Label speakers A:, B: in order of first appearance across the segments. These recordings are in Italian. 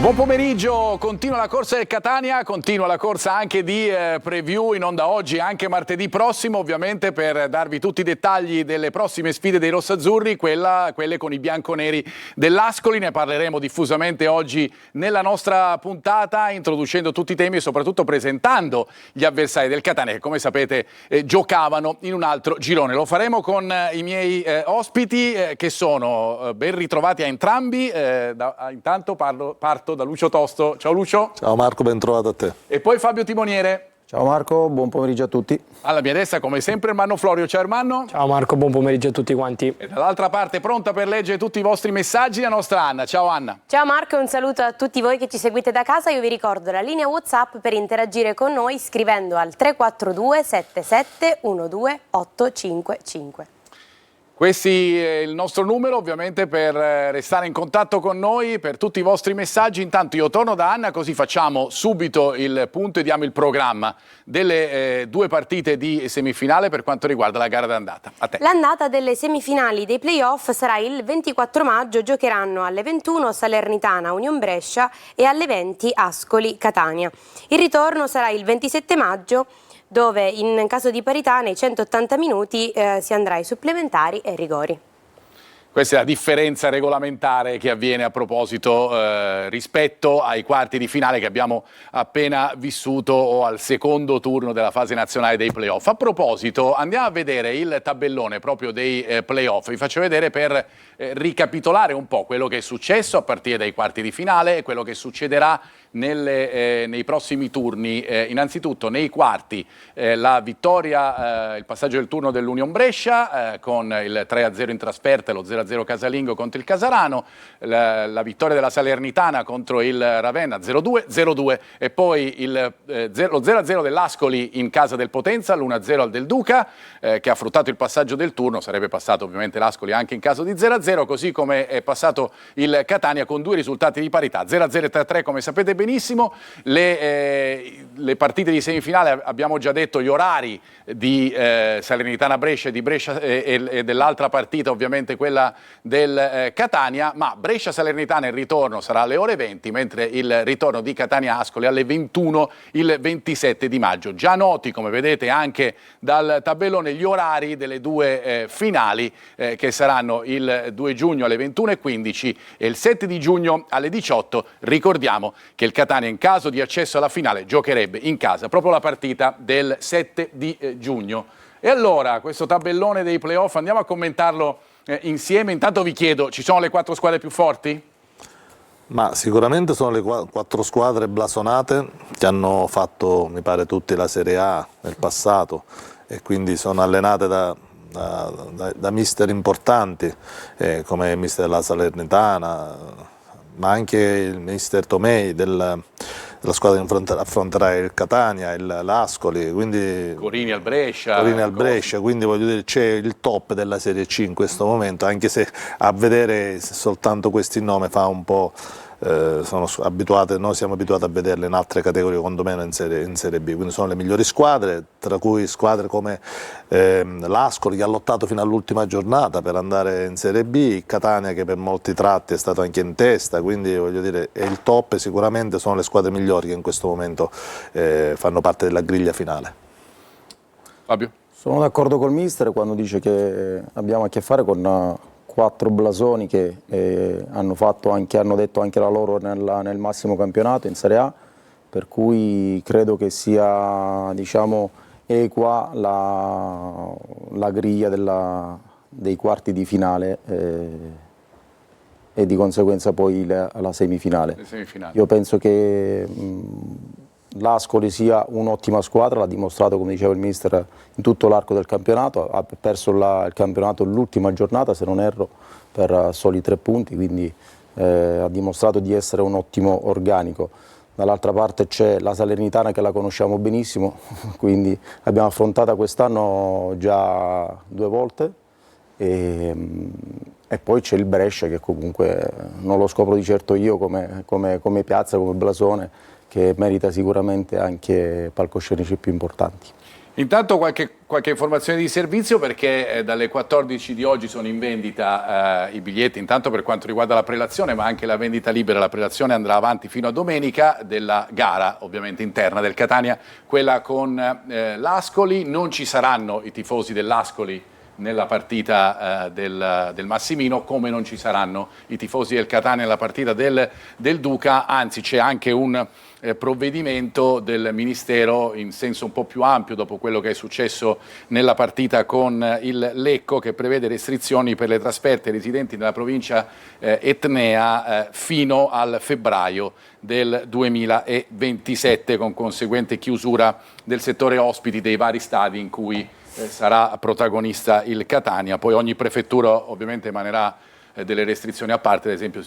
A: Buon pomeriggio, continua la corsa del Catania, continua la corsa anche di preview in onda oggi, anche martedì prossimo, ovviamente per darvi tutti i dettagli delle prossime sfide dei rossazzurri, quelle con i bianconeri dell'Ascoli. Ne parleremo diffusamente oggi nella nostra puntata, introducendo tutti i temi e soprattutto presentando gli avversari del Catania che, come sapete, giocavano in un altro girone. Lo faremo con i miei ospiti che sono ben ritrovati a entrambi. Intanto parto da Lucio Tosto. Ciao Lucio.
B: Ciao Marco, ben trovato a te.
A: E poi Fabio Timoniere.
C: Ciao Marco, buon pomeriggio a tutti.
A: Alla mia destra, come sempre, Ermanno Florio. Ciao Ermanno.
D: Ciao Marco, buon pomeriggio a tutti quanti.
A: E dall'altra parte, pronta per leggere tutti i vostri messaggi, la nostra Anna. Ciao Anna.
E: Ciao Marco e un saluto a tutti voi che ci seguite da casa. Io vi ricordo la linea WhatsApp per interagire con noi scrivendo al 342 77 12 855.
A: Questi è il nostro numero, ovviamente, per restare in contatto con noi, per tutti i vostri messaggi. Intanto io torno da Anna, così facciamo subito il punto e diamo il programma delle due partite di semifinale per quanto riguarda la gara d'andata. A te.
E: L'andata delle semifinali dei playoff sarà il 24 maggio, giocheranno alle 21 Salernitana Union Brescia e alle 20 Ascoli Catania. Il ritorno sarà il 27 maggio, dove in caso di parità nei 180 minuti si andrà ai supplementari e ai rigori.
A: Questa è la differenza regolamentare che avviene a proposito rispetto ai quarti di finale che abbiamo appena vissuto o al secondo turno della fase nazionale dei playoff. A proposito, andiamo a vedere il tabellone proprio dei playoff. Vi faccio vedere per ricapitolare un po' quello che è successo a partire dai quarti di finale e quello che succederà nei prossimi turni. Innanzitutto nei quarti la vittoria, il passaggio del turno dell'Union Brescia con il 3-0 in trasferta e lo 0-0 casalingo contro il Casarano, la vittoria della Salernitana contro il Ravenna 0-2 e poi lo 0-0 dell'Ascoli in casa del Potenza, l'1-0 al Del Duca che ha fruttato il passaggio del turno. Sarebbe passato ovviamente l'Ascoli anche in caso di 0-0, così come è passato il Catania con due risultati di parità, 0-0 e 3-3 come sapete benissimo. Le partite di semifinale, abbiamo già detto gli orari di Salernitana Brescia e di Brescia e dell'altra partita ovviamente quella del Catania, ma Brescia Salernitana il ritorno sarà alle ore 20, mentre il ritorno di Catania Ascoli alle 21 il 27 di maggio. Già noti, come vedete anche dal tabellone, gli orari delle due finali che saranno il 2 giugno alle 21:15 e il 7 di giugno alle 18. Ricordiamo che il Catania in caso di accesso alla finale giocherebbe in casa proprio la partita del 7 di giugno. E allora questo tabellone dei playoff andiamo a commentarlo insieme. Intanto vi chiedo, ci sono le 4 squadre più forti?
B: Ma sicuramente sono le 4 squadre blasonate che hanno fatto, mi pare, tutti la Serie A nel passato e quindi sono allenate da mister importanti come il mister della Salernitana, ma anche il mister Tomei della squadra che affronterà il Catania, l'Ascoli, quindi
A: Corini al Brescia,
B: quindi voglio dire c'è il top della Serie C in questo momento, anche se a vedere soltanto questi nomi fa un po', noi siamo abituati a vederle in altre categorie, quanto meno in serie B, quindi sono le migliori squadre, tra cui squadre come l'Ascoli che ha lottato fino all'ultima giornata per andare in Serie B, il Catania che per molti tratti è stato anche in testa, quindi voglio dire è il top e sicuramente sono le squadre migliori che in questo momento fanno parte della griglia finale.
A: Fabio?
C: Sono d'accordo col mister quando dice che abbiamo a che fare con 4 blasoni che hanno detto anche la loro nel massimo campionato in Serie A, per cui credo che sia, diciamo, equa la griglia dei quarti di finale e di conseguenza poi la semifinale. Io penso che l'Ascoli sia un'ottima squadra, l'ha dimostrato, come diceva il mister, in tutto l'arco del campionato, ha perso il campionato l'ultima giornata, se non erro, per soli 3 punti, quindi ha dimostrato di essere un ottimo organico. Dall'altra parte c'è la Salernitana che la conosciamo benissimo, quindi l'abbiamo affrontata quest'anno già 2 volte e poi c'è il Brescia che comunque non lo scopro di certo io come piazza, come blasone, che merita sicuramente anche palcoscenici più importanti.
A: Intanto qualche informazione di servizio, perché dalle 14 di oggi sono in vendita i biglietti, intanto per quanto riguarda la prelazione, ma anche la vendita libera. La prelazione andrà avanti fino a domenica della gara, ovviamente interna del Catania, quella con l'Ascoli. Non ci saranno i tifosi dell'Ascoli nella partita del Massimino, come non ci saranno i tifosi del Catania nella partita del Duca, anzi c'è anche un provvedimento del Ministero in senso un po' più ampio dopo quello che è successo nella partita con il Lecco, che prevede restrizioni per le trasferte ai residenti nella provincia etnea fino al febbraio del 2027, con conseguente chiusura del settore ospiti dei vari stadi in cui sarà protagonista il Catania. Poi ogni prefettura ovviamente emanerà delle restrizioni a parte, ad esempio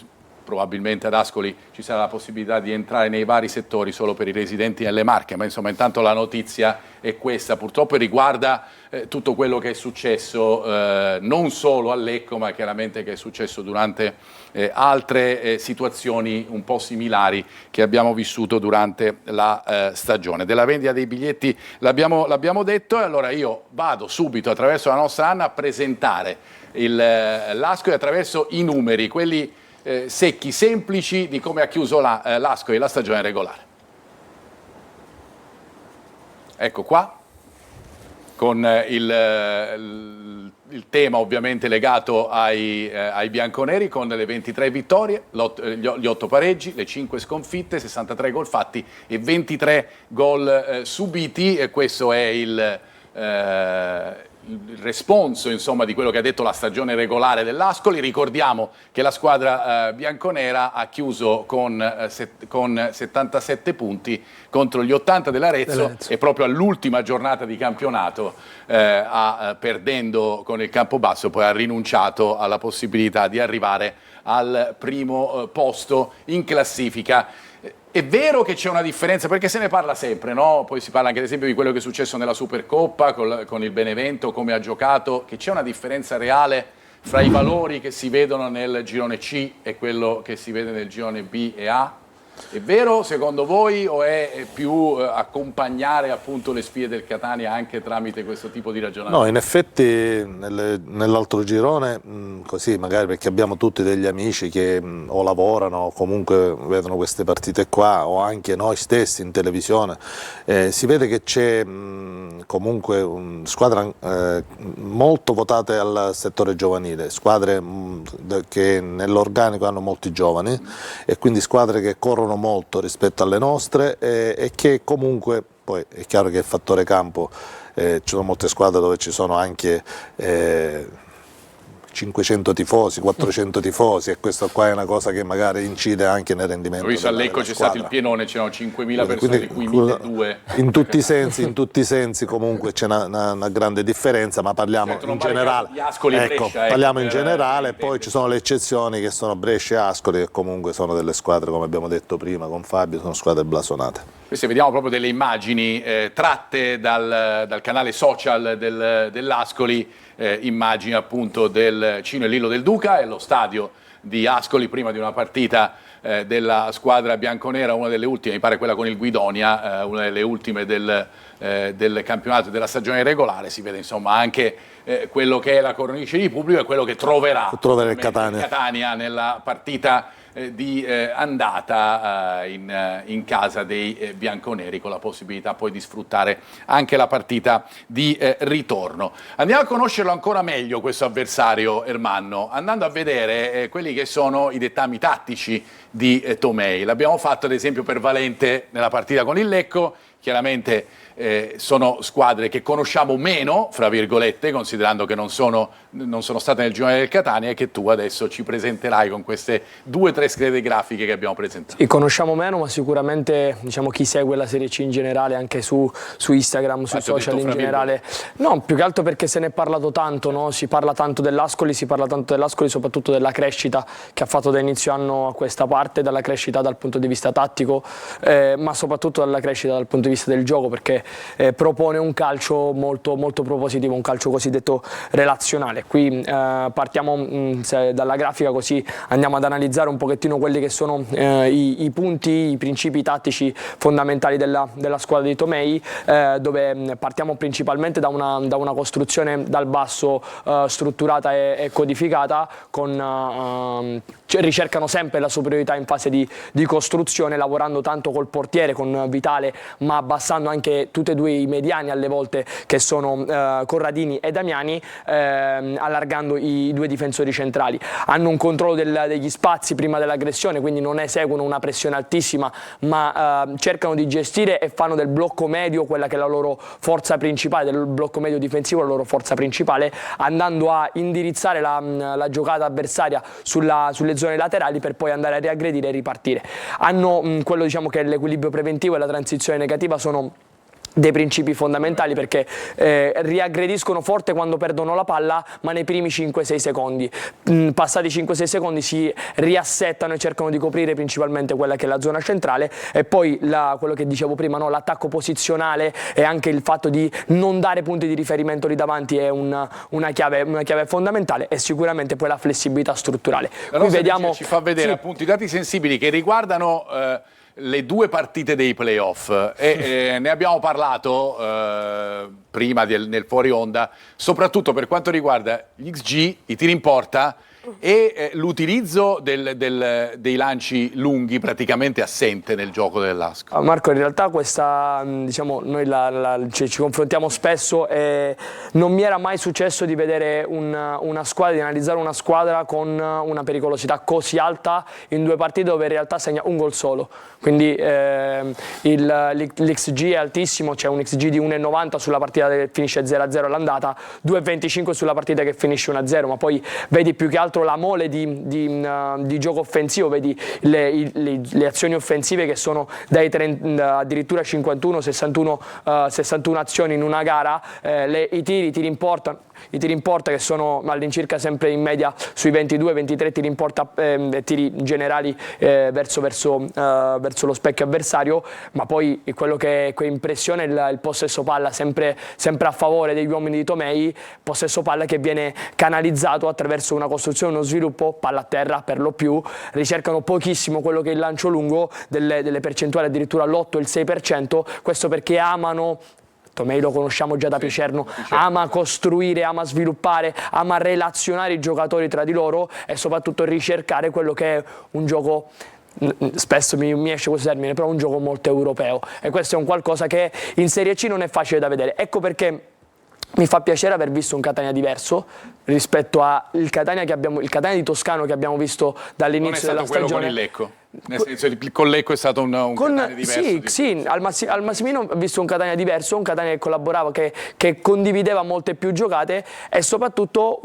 A: probabilmente ad Ascoli ci sarà la possibilità di entrare nei vari settori solo per i residenti nelle Marche, ma insomma intanto la notizia è questa. Purtroppo riguarda tutto quello che è successo non solo a Lecco, ma chiaramente che è successo durante altre situazioni un po' similari che abbiamo vissuto durante la stagione. Della vendita dei biglietti l'abbiamo detto, e allora io vado subito attraverso la nostra Anna a presentare l'Ascoli attraverso i numeri, quelli secchi, semplici, di come ha chiuso l'Ascoli la stagione regolare. Ecco qua, con il tema ovviamente legato ai bianconeri, con le 23 vittorie, gli 8 pareggi, le 5 sconfitte, 63 gol fatti e 23 gol subiti, e questo è il responso insomma di quello che ha detto la stagione regolare dell'Ascoli. Ricordiamo che la squadra bianconera ha chiuso con 77 punti contro gli 80 dell'Arezzo, e proprio all'ultima giornata di campionato perdendo con il Campobasso poi ha rinunciato alla possibilità di arrivare al primo posto in classifica. È vero che c'è una differenza, perché se ne parla sempre, no? Poi si parla anche ad esempio di quello che è successo nella Supercoppa con il Benevento, come ha giocato, che c'è una differenza reale fra i valori che si vedono nel girone C e quello che si vede nel girone B e A. È vero secondo voi, o è più accompagnare appunto le spie del Catania anche tramite questo tipo di ragionamento?
B: No, in effetti nell'altro girone, così magari perché abbiamo tutti degli amici che o lavorano o comunque vedono queste partite qua, o anche noi stessi in televisione, si vede che c'è comunque squadre molto votate al settore giovanile, squadre che nell'organico hanno molti giovani, e quindi squadre che corrono molto rispetto alle nostre, e che comunque poi è chiaro che il fattore campo, ci sono molte squadre dove ci sono anche 500 tifosi, 400 tifosi, e questo qua è una cosa che magari incide anche nel rendimento.
A: Ho visto a Lecco c'è stato il pienone, c'erano 5.000 persone, di cui 1.200.
B: In tutti i sensi comunque c'è una grande differenza, ma parliamo certo, in generale. Parliamo in generale, poi ci sono le eccezioni che sono Brescia e Ascoli, che comunque sono delle squadre, come abbiamo detto prima con Fabio, sono squadre blasonate.
A: Queste vediamo proprio delle immagini tratte dal canale social dell'Ascoli, immagini appunto del Cino e Lillo del Duca, e lo stadio di Ascoli prima di una partita della squadra bianconera, una delle ultime, mi pare quella con il Guidonia, una delle ultime del campionato della stagione regolare. Si vede insomma anche quello che è la cornice di pubblico e quello che troverà
B: il Catania
A: nella partita di andata in casa dei bianconeri, con la possibilità poi di sfruttare anche la partita di ritorno. Andiamo a conoscerlo ancora meglio questo avversario, Ermanno, andando a vedere quelli che sono i dettami tattici di Tomei. L'abbiamo fatto ad esempio per Valente nella partita con il Lecco. Chiaramente sono squadre che conosciamo meno, fra virgolette, considerando che non sono state nel girone del Catania, e che tu adesso ci presenterai con queste 2 o 3 schede grafiche che abbiamo presentato.
D: Sì, conosciamo meno, ma sicuramente diciamo, chi segue la Serie C in generale, anche su Instagram, sui social in generale. No, più che altro perché se ne è parlato tanto, no? Si parla tanto dell'Ascoli, soprattutto della crescita che ha fatto da inizio anno a questa parte, dalla crescita dal punto di vista tattico, ma soprattutto dalla crescita dal punto di vista del gioco, perché propone un calcio molto, molto propositivo, un calcio cosiddetto relazionale. Qui partiamo dalla grafica, così andiamo ad analizzare un pochettino quelli che sono i punti, i principi tattici fondamentali della squadra di Tomei, dove partiamo principalmente da una costruzione dal basso strutturata e codificata, ricercano sempre la superiorità in fase di costruzione, lavorando tanto col portiere, con Vitale, ma abbassando anche tutti e due i mediani alle volte, che sono Corradini e Damiani, allargando i due difensori centrali. Hanno un controllo degli spazi prima dell'aggressione, quindi non eseguono una pressione altissima, ma cercano di gestire e fanno del blocco medio quella che è la loro forza principale, del blocco medio difensivo la loro forza principale, andando a indirizzare la giocata avversaria sulle zone laterali per poi andare a riaggredire e ripartire. Hanno quello, diciamo, che è l'equilibrio preventivo e la transizione negativa, sono dei principi fondamentali, perché riaggrediscono forte quando perdono la palla, ma nei primi 5-6 secondi. Passati 5-6 secondi si riassettano e cercano di coprire principalmente quella che è la zona centrale, e poi quello che dicevo prima, no? L'attacco posizionale e anche il fatto di non dare punti di riferimento lì davanti è una chiave fondamentale, e sicuramente poi la flessibilità strutturale.
A: Qui vediamo, ci fa vedere appunto i dati sensibili che riguardano le due partite dei playoff, e ne abbiamo parlato prima nel fuori onda, soprattutto per quanto riguarda gli XG, i tiri in porta e l'utilizzo dei lanci lunghi, praticamente assente nel gioco dell'Ascoli.
D: Marco, in realtà questa, diciamo, noi ci confrontiamo spesso, e non mi era mai successo di vedere una squadra, di analizzare una squadra con una pericolosità così alta in due partite dove in realtà segna un gol solo. Quindi l'XG è altissimo, c'è un XG di 1,90 sulla partita che finisce 0-0 all'andata, 2,25 sulla partita che finisce 1-0, ma poi vedi più che altro la mole di gioco offensivo, vedi le azioni offensive che sono dai 30, addirittura 51, 61 azioni in una gara, i tiri in porta che sono all'incirca sempre in media sui 22-23 tiri in porta, tiri generali verso lo specchio avversario, ma poi quello che impressiona è il possesso palla sempre a favore degli uomini di Tomei, possesso palla che viene canalizzato attraverso una costruzione, uno sviluppo, palla a terra per lo più, ricercano pochissimo quello che è il lancio lungo, delle percentuali addirittura l'8 e il 6%, questo perché amano, Tomei lo conosciamo già da Picerno, ama costruire, ama sviluppare, ama relazionare i giocatori tra di loro e soprattutto ricercare quello che è un gioco, spesso mi esce questo termine, però un gioco molto europeo, e questo è un qualcosa che in Serie C non è facile da vedere. Ecco perché mi fa piacere aver visto un Catania diverso rispetto al Catania il Catania di Toscano che abbiamo visto dall'inizio della stagione.
A: Quello con il Lecco. Nel senso, con Lecco è stato un Catania diverso.
D: Sì, al Massimino ho visto un Catania diverso, un Catania che collaborava, che condivideva molte più giocate, e soprattutto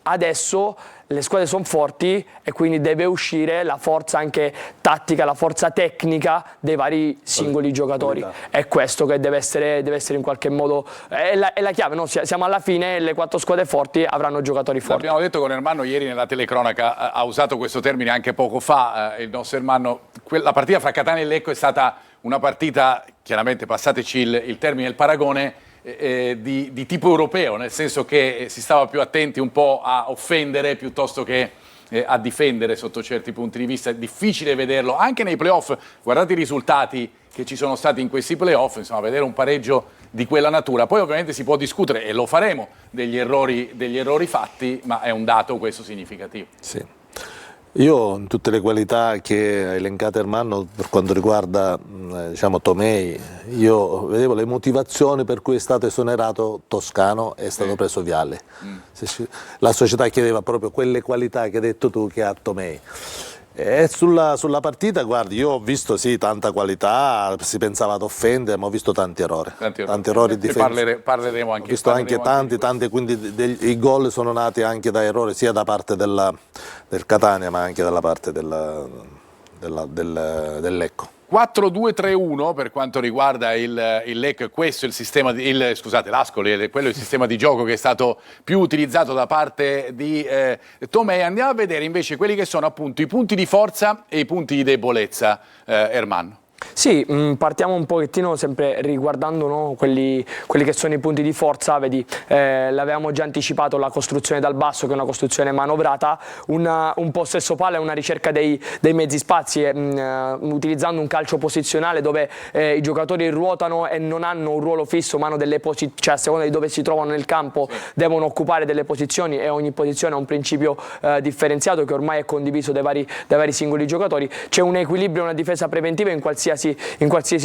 D: adesso le squadre sono forti e quindi deve uscire la forza anche tattica, la forza tecnica dei vari singoli giocatori. È questo che deve essere in qualche modo è la chiave, no? Siamo alla fine, le 4 squadre forti avranno giocatori forti.
A: L'abbiamo detto con Ermanno ieri nella telecronaca, ha usato questo termine anche poco fa il nostro Ermanno. La partita fra Catania e Lecco è stata una partita, chiaramente passateci il termine, il paragone, di tipo europeo, nel senso che si stava più attenti un po' a offendere piuttosto che a difendere sotto certi punti di vista. È difficile vederlo anche nei playoff. Guardate i risultati che ci sono stati in questi playoff, insomma, vedere un pareggio di quella natura. Poi ovviamente si può discutere, e lo faremo, degli errori fatti, ma è un dato questo significativo.
B: Sì. Io, in tutte le qualità che ha elencato Ermanno per quanto riguarda diciamo, Tomei, io vedevo le motivazioni per cui è stato esonerato Toscano e è stato preso Viale. La società chiedeva proprio quelle qualità che hai detto tu che ha Tomei. E sulla partita, guardi, io ho visto sì tanta qualità, si pensava ad offendere, ma ho visto tanti errori difensivi.
A: Parleremo anche.
B: Ho visto anche tanti, quindi i gol sono nati anche da errori sia da parte del Catania ma anche dalla parte del Lecco.
A: 4-2-3-1 per quanto riguarda il Lecco, questo è il sistema l'Ascoli, quello è il sistema di gioco che è stato più utilizzato da parte di Tomei. Andiamo a vedere invece quelli che sono appunto i punti di forza e i punti di debolezza, Ermanno.
D: Sì, partiamo un pochettino sempre riguardando, no, quelli che sono i punti di forza. Vedi, l'avevamo già anticipato, la costruzione dal basso, che è una costruzione manovrata, un possesso palla e una ricerca dei mezzi spazi, utilizzando un calcio posizionale dove i giocatori ruotano e non hanno un ruolo fisso, ma hanno delle posizioni, cioè a seconda di dove si trovano nel campo devono occupare delle posizioni, e ogni posizione ha un principio differenziato che ormai è condiviso dai vari singoli giocatori. C'è un equilibrio, una difesa preventiva in qualsiasi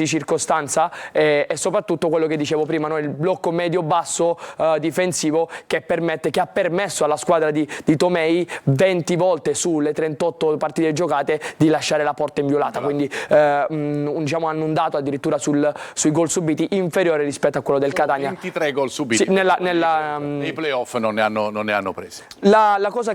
D: circostanza, e soprattutto quello che dicevo prima, no? Il blocco medio-basso difensivo che ha permesso alla squadra di Tomei 20 volte sulle 38 partite giocate di lasciare la porta inviolata, quindi diciamo hanno un dato addirittura sui gol subiti inferiore rispetto a quello del Catania.
A: 23 gol subiti,
D: sì, nei
A: playoff non ne hanno presi.
D: La cosa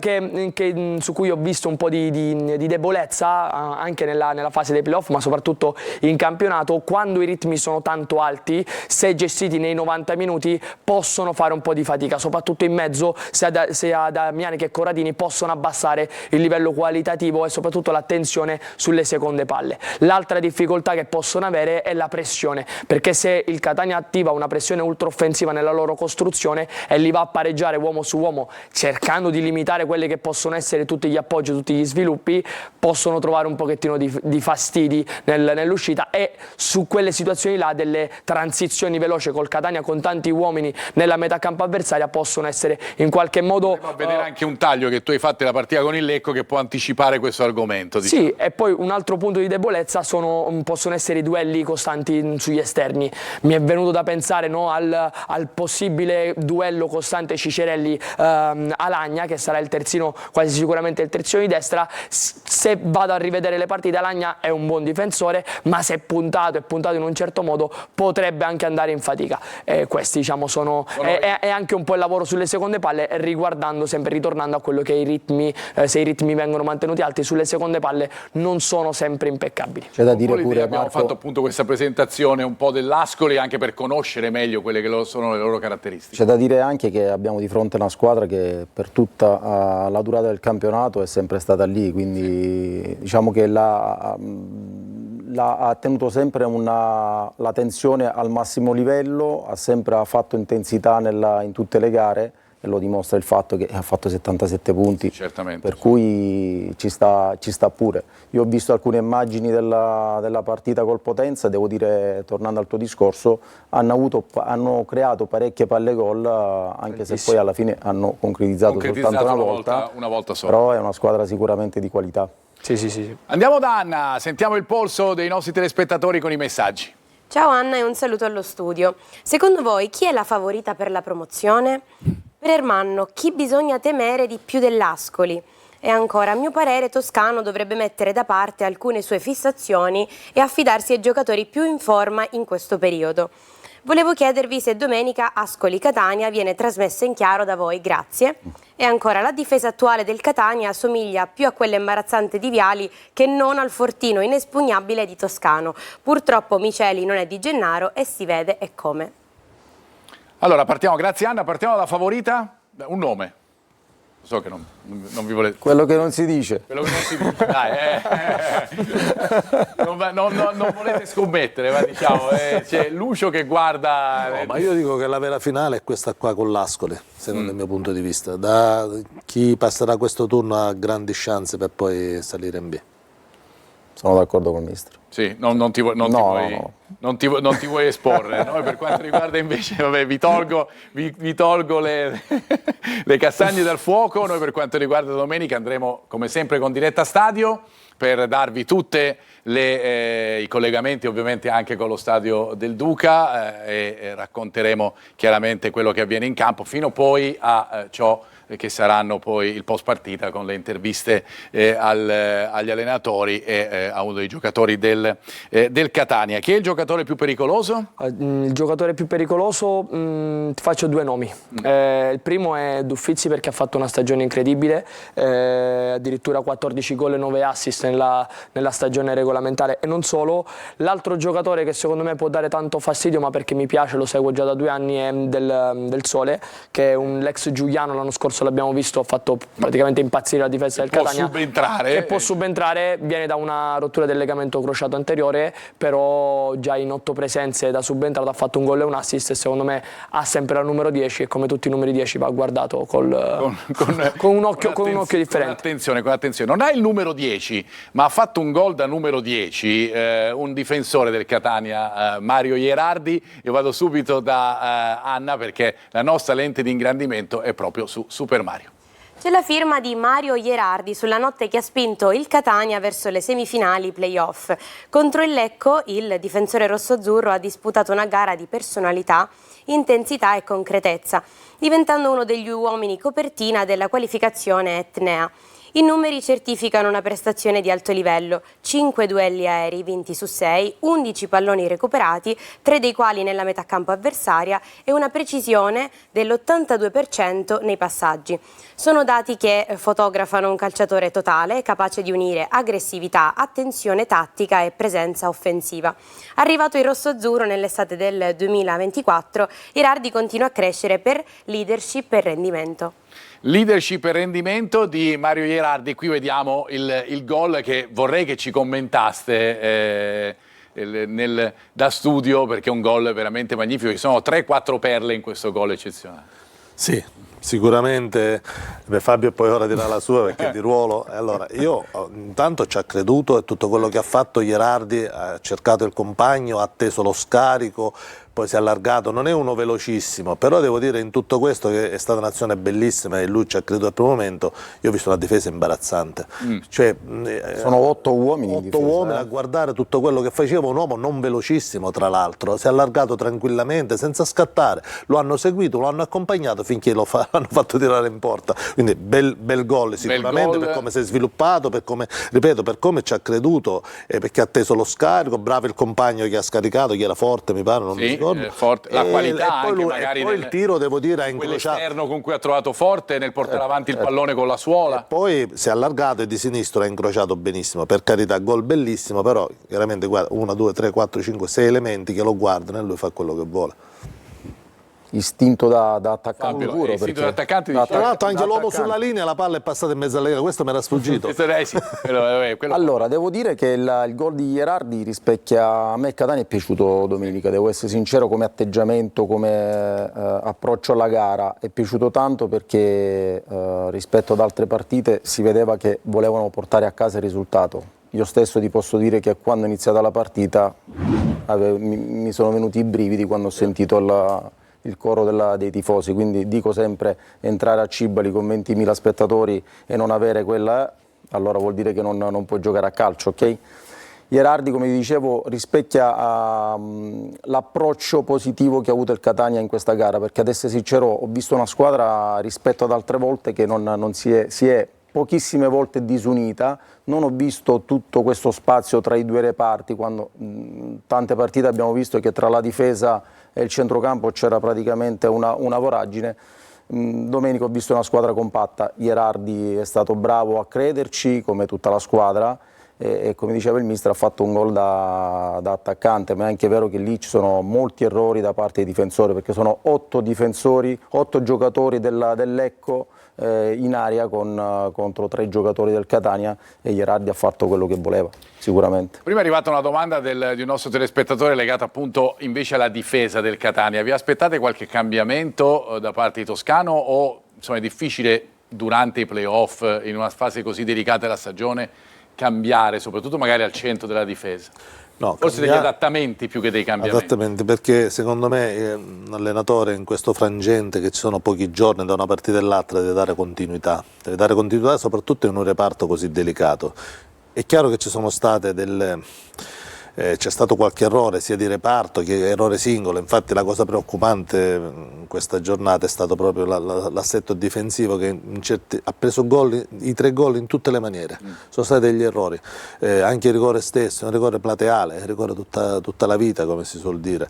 D: su cui ho visto un po' di debolezza anche nella fase dei playoff, ma soprattutto in campionato, quando i ritmi sono tanto alti, se gestiti nei 90 minuti possono fare un po' di fatica, soprattutto in mezzo, sia Damiani che Corradini possono abbassare il livello qualitativo e soprattutto la tensione sulle seconde palle. L'altra difficoltà che possono avere è la pressione, perché se il Catania attiva una pressione ultra offensiva nella loro costruzione e li va a pareggiare uomo su uomo, cercando di limitare quelli che possono essere tutti gli appoggi, tutti gli sviluppi, possono trovare un pochettino di fastidi nell'uscita, e su quelle situazioni là delle transizioni veloci col Catania con tanti uomini nella metà campo avversaria possono essere in qualche modo
A: vedere anche un taglio che tu hai fatto nella partita con il Lecco che può anticipare questo argomento, diciamo.
D: Sì, e poi un altro punto di debolezza possono essere i duelli costanti sugli esterni. Mi è venuto da pensare, no, al possibile duello costante Cicerelli-Alagna, che sarà il terzino, quasi sicuramente il terzino di destra. Se vado a rivedere le partite, Alagna è un buon difensore, ma se è puntato in un certo modo potrebbe anche andare in fatica. Questi, diciamo, è anche un po' il lavoro sulle seconde palle, ritornando a quello che i ritmi, se i ritmi vengono mantenuti alti sulle seconde palle, non sono sempre impeccabili.
C: C'è da dire pure,
A: abbiamo fatto appunto questa presentazione un po' dell'Ascoli anche per conoscere meglio quelle che sono le loro caratteristiche.
C: C'è da dire anche che abbiamo di fronte una squadra che per tutta la durata del campionato è sempre stata lì, quindi diciamo che ha tenuto sempre la tensione al massimo livello, ha sempre fatto intensità in tutte le gare, e lo dimostra il fatto che ha fatto 77 punti,
A: certamente,
C: per cui ci sta pure. Io ho visto alcune immagini della partita col Potenza, devo dire, tornando al tuo discorso, hanno creato parecchie palle gol, anche se poi alla fine hanno concretizzato soltanto una volta sola. Però è una squadra sicuramente di qualità.
D: Sì.
A: Andiamo da Anna, sentiamo il polso dei nostri telespettatori con i messaggi.
E: Ciao Anna e un saluto allo studio. Secondo voi chi è la favorita per la promozione? Per Ermanno, chi bisogna temere di più dell'Ascoli? E ancora, a mio parere, Toscano dovrebbe mettere da parte alcune sue fissazioni e affidarsi ai giocatori più in forma in questo periodo. Volevo chiedervi se domenica Ascoli-Catania viene trasmessa in chiaro da voi, grazie. E ancora, la difesa attuale del Catania assomiglia più a quella imbarazzante di Viali che non al fortino inespugnabile di Toscano. Purtroppo Miceli non è di Gennaro e si vede e come.
A: Allora, grazie Anna, partiamo dalla favorita, un nome. So che non vi volete...
C: Quello che non si dice.
A: Quello che non si dice, dai. Non volete scommettere, ma diciamo, c'è Lucio che guarda...
B: No, ma io dico che la vera finale è questa qua con l'Ascoli, secondo il mio punto di vista. Chi passerà questo turno ha grandi chance per poi salire in B.
C: Sono d'accordo con il mister.
A: Sì, non ti vuoi esporre. Noi per quanto riguarda invece, vabbè, vi tolgo le castagne dal fuoco. Noi per quanto riguarda domenica andremo come sempre con diretta stadio per darvi tutte i collegamenti ovviamente anche con lo stadio del Duca e racconteremo chiaramente quello che avviene in campo fino poi a ciò che saranno poi il post partita con le interviste agli allenatori e a uno dei giocatori del Catania. Chi è il giocatore giocatore più pericoloso?
D: Il giocatore più pericoloso, ti faccio due nomi. Il primo è Duffizzi, perché ha fatto una stagione incredibile, addirittura 14 gol e 9 assist nella stagione regolamentare, e non solo. L'altro giocatore che secondo me può dare tanto fastidio, ma perché mi piace, lo seguo già da 2 anni, è del Sole, che è l'ex Giuliano. L'anno scorso l'abbiamo visto, ha fatto praticamente impazzire la difesa del Catania.
A: Che
D: può subentrare, viene da una rottura del legamento crociato anteriore, però già in 8 presenze da subentrato ha fatto un gol e un assist, e secondo me ha sempre la numero 10, e come tutti i numeri 10 va guardato con un occhio differente.
A: Con attenzione. Non ha il numero 10, ma ha fatto un gol da numero 10, un difensore del Catania, Mario Ierardi. Io vado subito da Anna, perché la nostra lente di ingrandimento è proprio su Super Mario.
E: C'è la firma di Mario Ierardi sulla notte che ha spinto il Catania verso le semifinali play-off. Contro il Lecco, il difensore rossoazzurro ha disputato una gara di personalità, intensità e concretezza, diventando uno degli uomini copertina della qualificazione etnea. I numeri certificano una prestazione di alto livello: 5 duelli aerei vinti su 6, 11 palloni recuperati, 3 dei quali nella metà campo avversaria, e una precisione dell'82% nei passaggi. Sono dati che fotografano un calciatore totale, capace di unire aggressività, attenzione tattica e presenza offensiva. Arrivato il rosso-azzurro nell'estate del 2024, Ierardi continua a crescere per leadership e rendimento.
A: Leadership e rendimento di Mario Ierardi. Qui vediamo il gol che vorrei che ci commentaste da studio, perché è un gol veramente magnifico. Ci sono 3-4 perle in questo gol eccezionale.
B: Sì, sicuramente. Fabio poi ora dirà la sua, perché è di ruolo. Allora, io intanto ci ha creduto, e tutto quello che ha fatto Ierardi, ha cercato il compagno, ha atteso lo scarico, poi si è allargato. Non è uno velocissimo, però devo dire, in tutto questo, che è stata un'azione bellissima e lui ci ha creduto al primo momento. Io ho visto una difesa imbarazzante, cioè,
C: sono 8 uomini in difesa,
B: 8 uomini a guardare tutto quello che faceva, un uomo non velocissimo, tra l'altro si è allargato tranquillamente senza scattare, lo hanno seguito, lo hanno accompagnato finché l'hanno fatto tirare in porta. Quindi bel gol sicuramente, per come si è sviluppato, per come, ripeto, per come ci ha creduto, perché ha atteso lo scarico. Bravo il compagno che ha scaricato, che era forte, mi pare, non mi ricordo.
A: Forte. La qualità
B: e poi,
A: anche magari
B: poi il tiro, devo dire, ha incrociato
A: l'esterno con cui ha trovato Forte nel portare avanti il pallone con la suola.
B: E poi si è allargato e di sinistro ha incrociato benissimo. Per carità, gol bellissimo, però chiaramente guarda, 1, 2, 3, 4, 5, 6 elementi che lo guardano e lui fa quello che vuole.
C: Istinto da attaccante
A: Fabio,
C: puro,
A: istinto
C: perché
A: da attaccante,
B: tra l'altro anche l'uomo sulla linea, la palla è passata in mezzo alla linea, questo mi era sfuggito.
C: Allora, devo dire che il gol di Ierardi rispecchia, a me Catania è piaciuto domenica, devo essere sincero, come atteggiamento, come approccio alla gara, è piaciuto tanto, perché rispetto ad altre partite si vedeva che volevano portare a casa il risultato. Io stesso ti posso dire che quando è iniziata la partita mi sono venuti i brividi quando ho sentito il coro dei tifosi, quindi dico sempre: entrare a Cibali con 20.000 spettatori e non avere quella, allora vuol dire che non puoi giocare a calcio, ok? Ierardi, come vi dicevo, rispecchia l'approccio positivo che ha avuto il Catania in questa gara, perché ad essere sincero ho visto una squadra rispetto ad altre volte che non si è pochissime volte disunita. Non ho visto tutto questo spazio tra i due reparti, quando tante partite abbiamo visto che tra la difesa e il centrocampo c'era praticamente una voragine. Domenica ho visto una squadra compatta. Ierardi è stato bravo a crederci, come tutta la squadra, e come diceva il mister ha fatto un gol da attaccante, ma è anche vero che lì ci sono molti errori da parte dei difensori, perché sono 8 difensori, 8 giocatori del Lecco in area contro 3 giocatori del Catania, e Ierardi ha fatto quello che voleva, sicuramente.
A: Prima è arrivata una domanda di un nostro telespettatore legata appunto invece alla difesa del Catania. Vi aspettate qualche cambiamento da parte di Toscano, o insomma è difficile durante i playoff, in una fase così delicata della stagione, cambiare, soprattutto magari al centro della difesa?
B: No,
A: forse degli adattamenti più che dei cambiamenti.
B: Adattamenti, perché secondo me un allenatore in questo frangente, che ci sono pochi giorni da una partita all'altra, deve dare continuità soprattutto in un reparto così delicato. È chiaro che ci sono state c'è stato qualche errore sia di reparto che errore singolo. Infatti la cosa preoccupante in questa giornata è stato proprio l'assetto difensivo, che ha preso i 3 gol in tutte le maniere. Sono stati degli errori, anche il rigore stesso, un rigore plateale, un rigore tutta la vita, come si suol dire.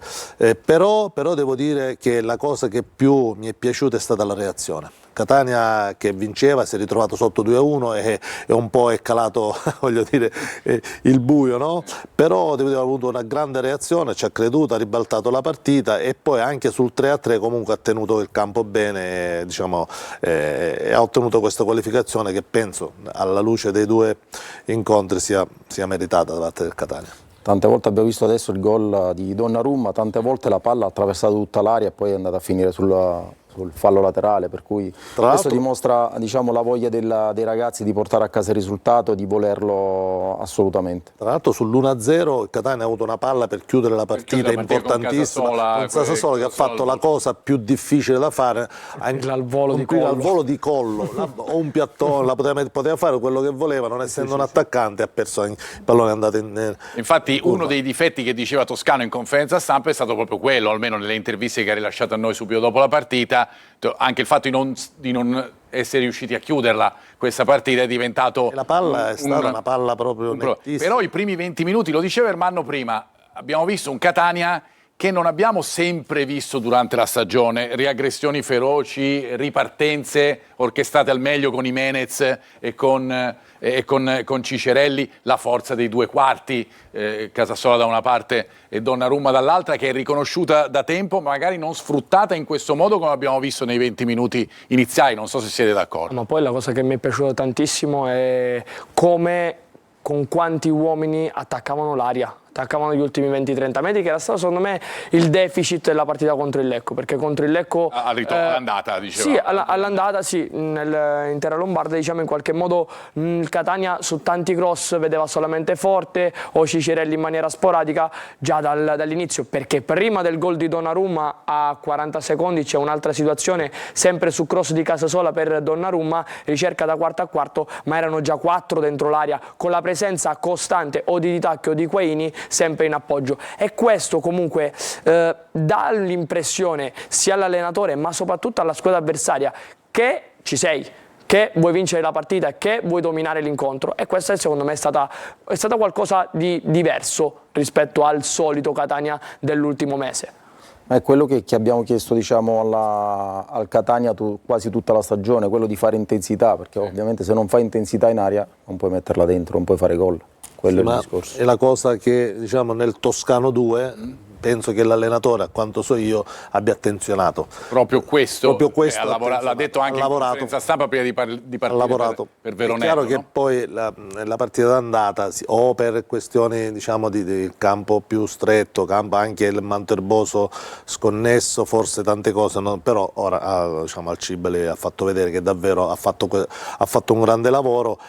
B: Però devo dire che la cosa che più mi è piaciuta è stata la reazione. Catania, che vinceva, si è ritrovato sotto 2-1 e un po' è calato, voglio dire, il buio, no? Però devo dire, ha avuto una grande reazione, ci ha creduto, ha ribaltato la partita e poi anche sul 3-3 comunque ha tenuto il campo bene, diciamo, e ha ottenuto questa qualificazione che penso, alla luce dei 2 incontri, sia meritata da parte del Catania.
C: Tante volte abbiamo visto adesso il gol di Donnarumma, tante volte la palla ha attraversato tutta l'area e poi è andata a finire sul fallo laterale, per cui questo dimostra, diciamo, la voglia dei ragazzi di portare a casa il risultato, di volerlo assolutamente.
B: Tra l'altro sull'1-0 il Catania ha avuto una palla per chiudere la partita importantissima con Sassuolo, che ha fatto la cosa più difficile da fare,
D: al volo
B: di collo o un piattone, poteva fare quello che voleva, non essendo un attaccante, ha perso il pallone, è andato
A: infatti uno dei difetti che diceva Toscano in conferenza stampa è stato proprio quello, almeno nelle interviste che ha rilasciato a noi subito dopo la partita. Anche il fatto di non essere riusciti a chiuderla questa partita è diventato...
B: E la palla è stata una palla proprio nettissima.
A: Però i primi 20 minuti, lo diceva Ermanno prima, abbiamo visto un Catania che non abbiamo sempre visto durante la stagione, riaggressioni feroci, ripartenze orchestrate al meglio con Jimenez e con Cicerelli, la forza dei 2 quarti, Casasola da una parte e Donnarumma dall'altra, che è riconosciuta da tempo, ma magari non sfruttata in questo modo come abbiamo visto nei 20 minuti iniziali, non so se siete d'accordo.
D: Ma poi la cosa che mi è piaciuta tantissimo è con quanti uomini attaccavano l'aria, attaccavano gli ultimi 20-30 metri, che era stato secondo me il deficit della partita contro il Lecco, perché contro il Lecco...
A: all'andata, diceva.
D: Sì, all'andata sì, in terra lombarda, diciamo, in qualche modo il Catania su tanti cross vedeva solamente Forte o Cicerelli in maniera sporadica già dall'inizio, perché prima del gol di Donnarumma a 40 secondi c'è un'altra situazione, sempre su cross di Casasola per Donnarumma, ricerca da quarto a quarto, ma erano già 4 dentro l'area, con la presenza costante o di Di Tacchio o di Quaini sempre in appoggio, e questo comunque dà l'impressione sia all'allenatore ma soprattutto alla squadra avversaria che ci sei, che vuoi vincere la partita, che vuoi dominare l'incontro, e questo secondo me è stata qualcosa di diverso rispetto al solito Catania dell'ultimo mese.
C: È quello che abbiamo chiesto, diciamo, al Catania quasi tutta la stagione, quello di fare intensità, perché ovviamente se non fai intensità in aria non puoi metterla dentro, non puoi fare gol. Quello è il discorso.
B: È la cosa che, diciamo, nel Toscano 2 penso che l'allenatore, a quanto so io, abbia attenzionato.
A: Proprio questo
B: l'ha
A: detto anche in conferenza stampa prima di partire per Veronello.
B: È chiaro,
A: no?
B: che poi la partita d'andata, o per questioni, diciamo, di campo più stretto, campo anche il manto erboso sconnesso, forse tante cose, no? Però ora diciamo, al Cibali ha fatto vedere che davvero ha fatto un grande lavoro.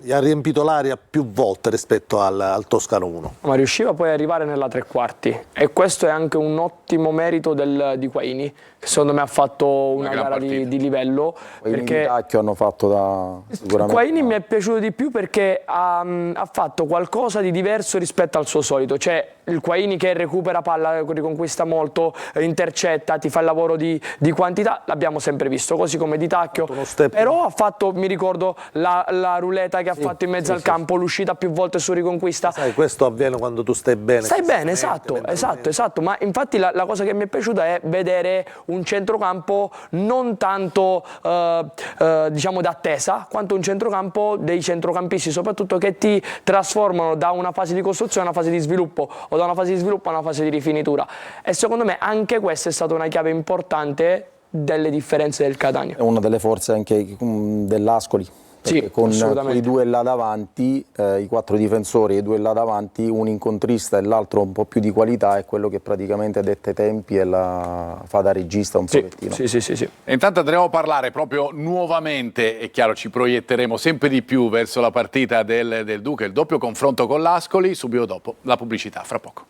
B: Ha riempito l'aria più volte rispetto al Toscano 1.
D: Ma riusciva poi ad arrivare nella 3/4, e questo è anche un ottimo merito di Quaini, che secondo me ha fatto una gara di livello.
C: Quaini e Di Tacchio hanno fatto sicuramente...
D: Quaini mi è piaciuto di più perché ha fatto qualcosa di diverso rispetto al suo solito, cioè il Quaini che recupera palla, riconquista molto, intercetta, ti fa il lavoro di quantità, l'abbiamo sempre visto, così come Di Tacchio, però ha fatto, mi ricordo, la ruleta che ha fatto in mezzo al campo, l'uscita più volte su riconquista.
B: Sai, questo avviene quando tu stai bene.
D: Stai bene, esatto, ma infatti la cosa che mi è piaciuta è vedere un centrocampo non tanto diciamo d'attesa, quanto un centrocampo dei centrocampisti soprattutto che ti trasformano da una fase di costruzione a una fase di sviluppo, o da una fase di sviluppo a una fase di rifinitura, e secondo me anche questa è stata una chiave importante delle differenze del Catania.
C: È una delle forze anche dell'Ascoli.
D: Sì,
C: con i 2 là davanti, i 4 difensori e i 2 là davanti, un incontrista e l'altro un po' più di qualità, è quello che praticamente detta i tempi e la fa da regista un pochettino.
D: Sì.
A: E intanto andremo a parlare proprio nuovamente, è chiaro, ci proietteremo sempre di più verso la partita del Duca, il doppio confronto con l'Ascoli, subito dopo la pubblicità, fra poco.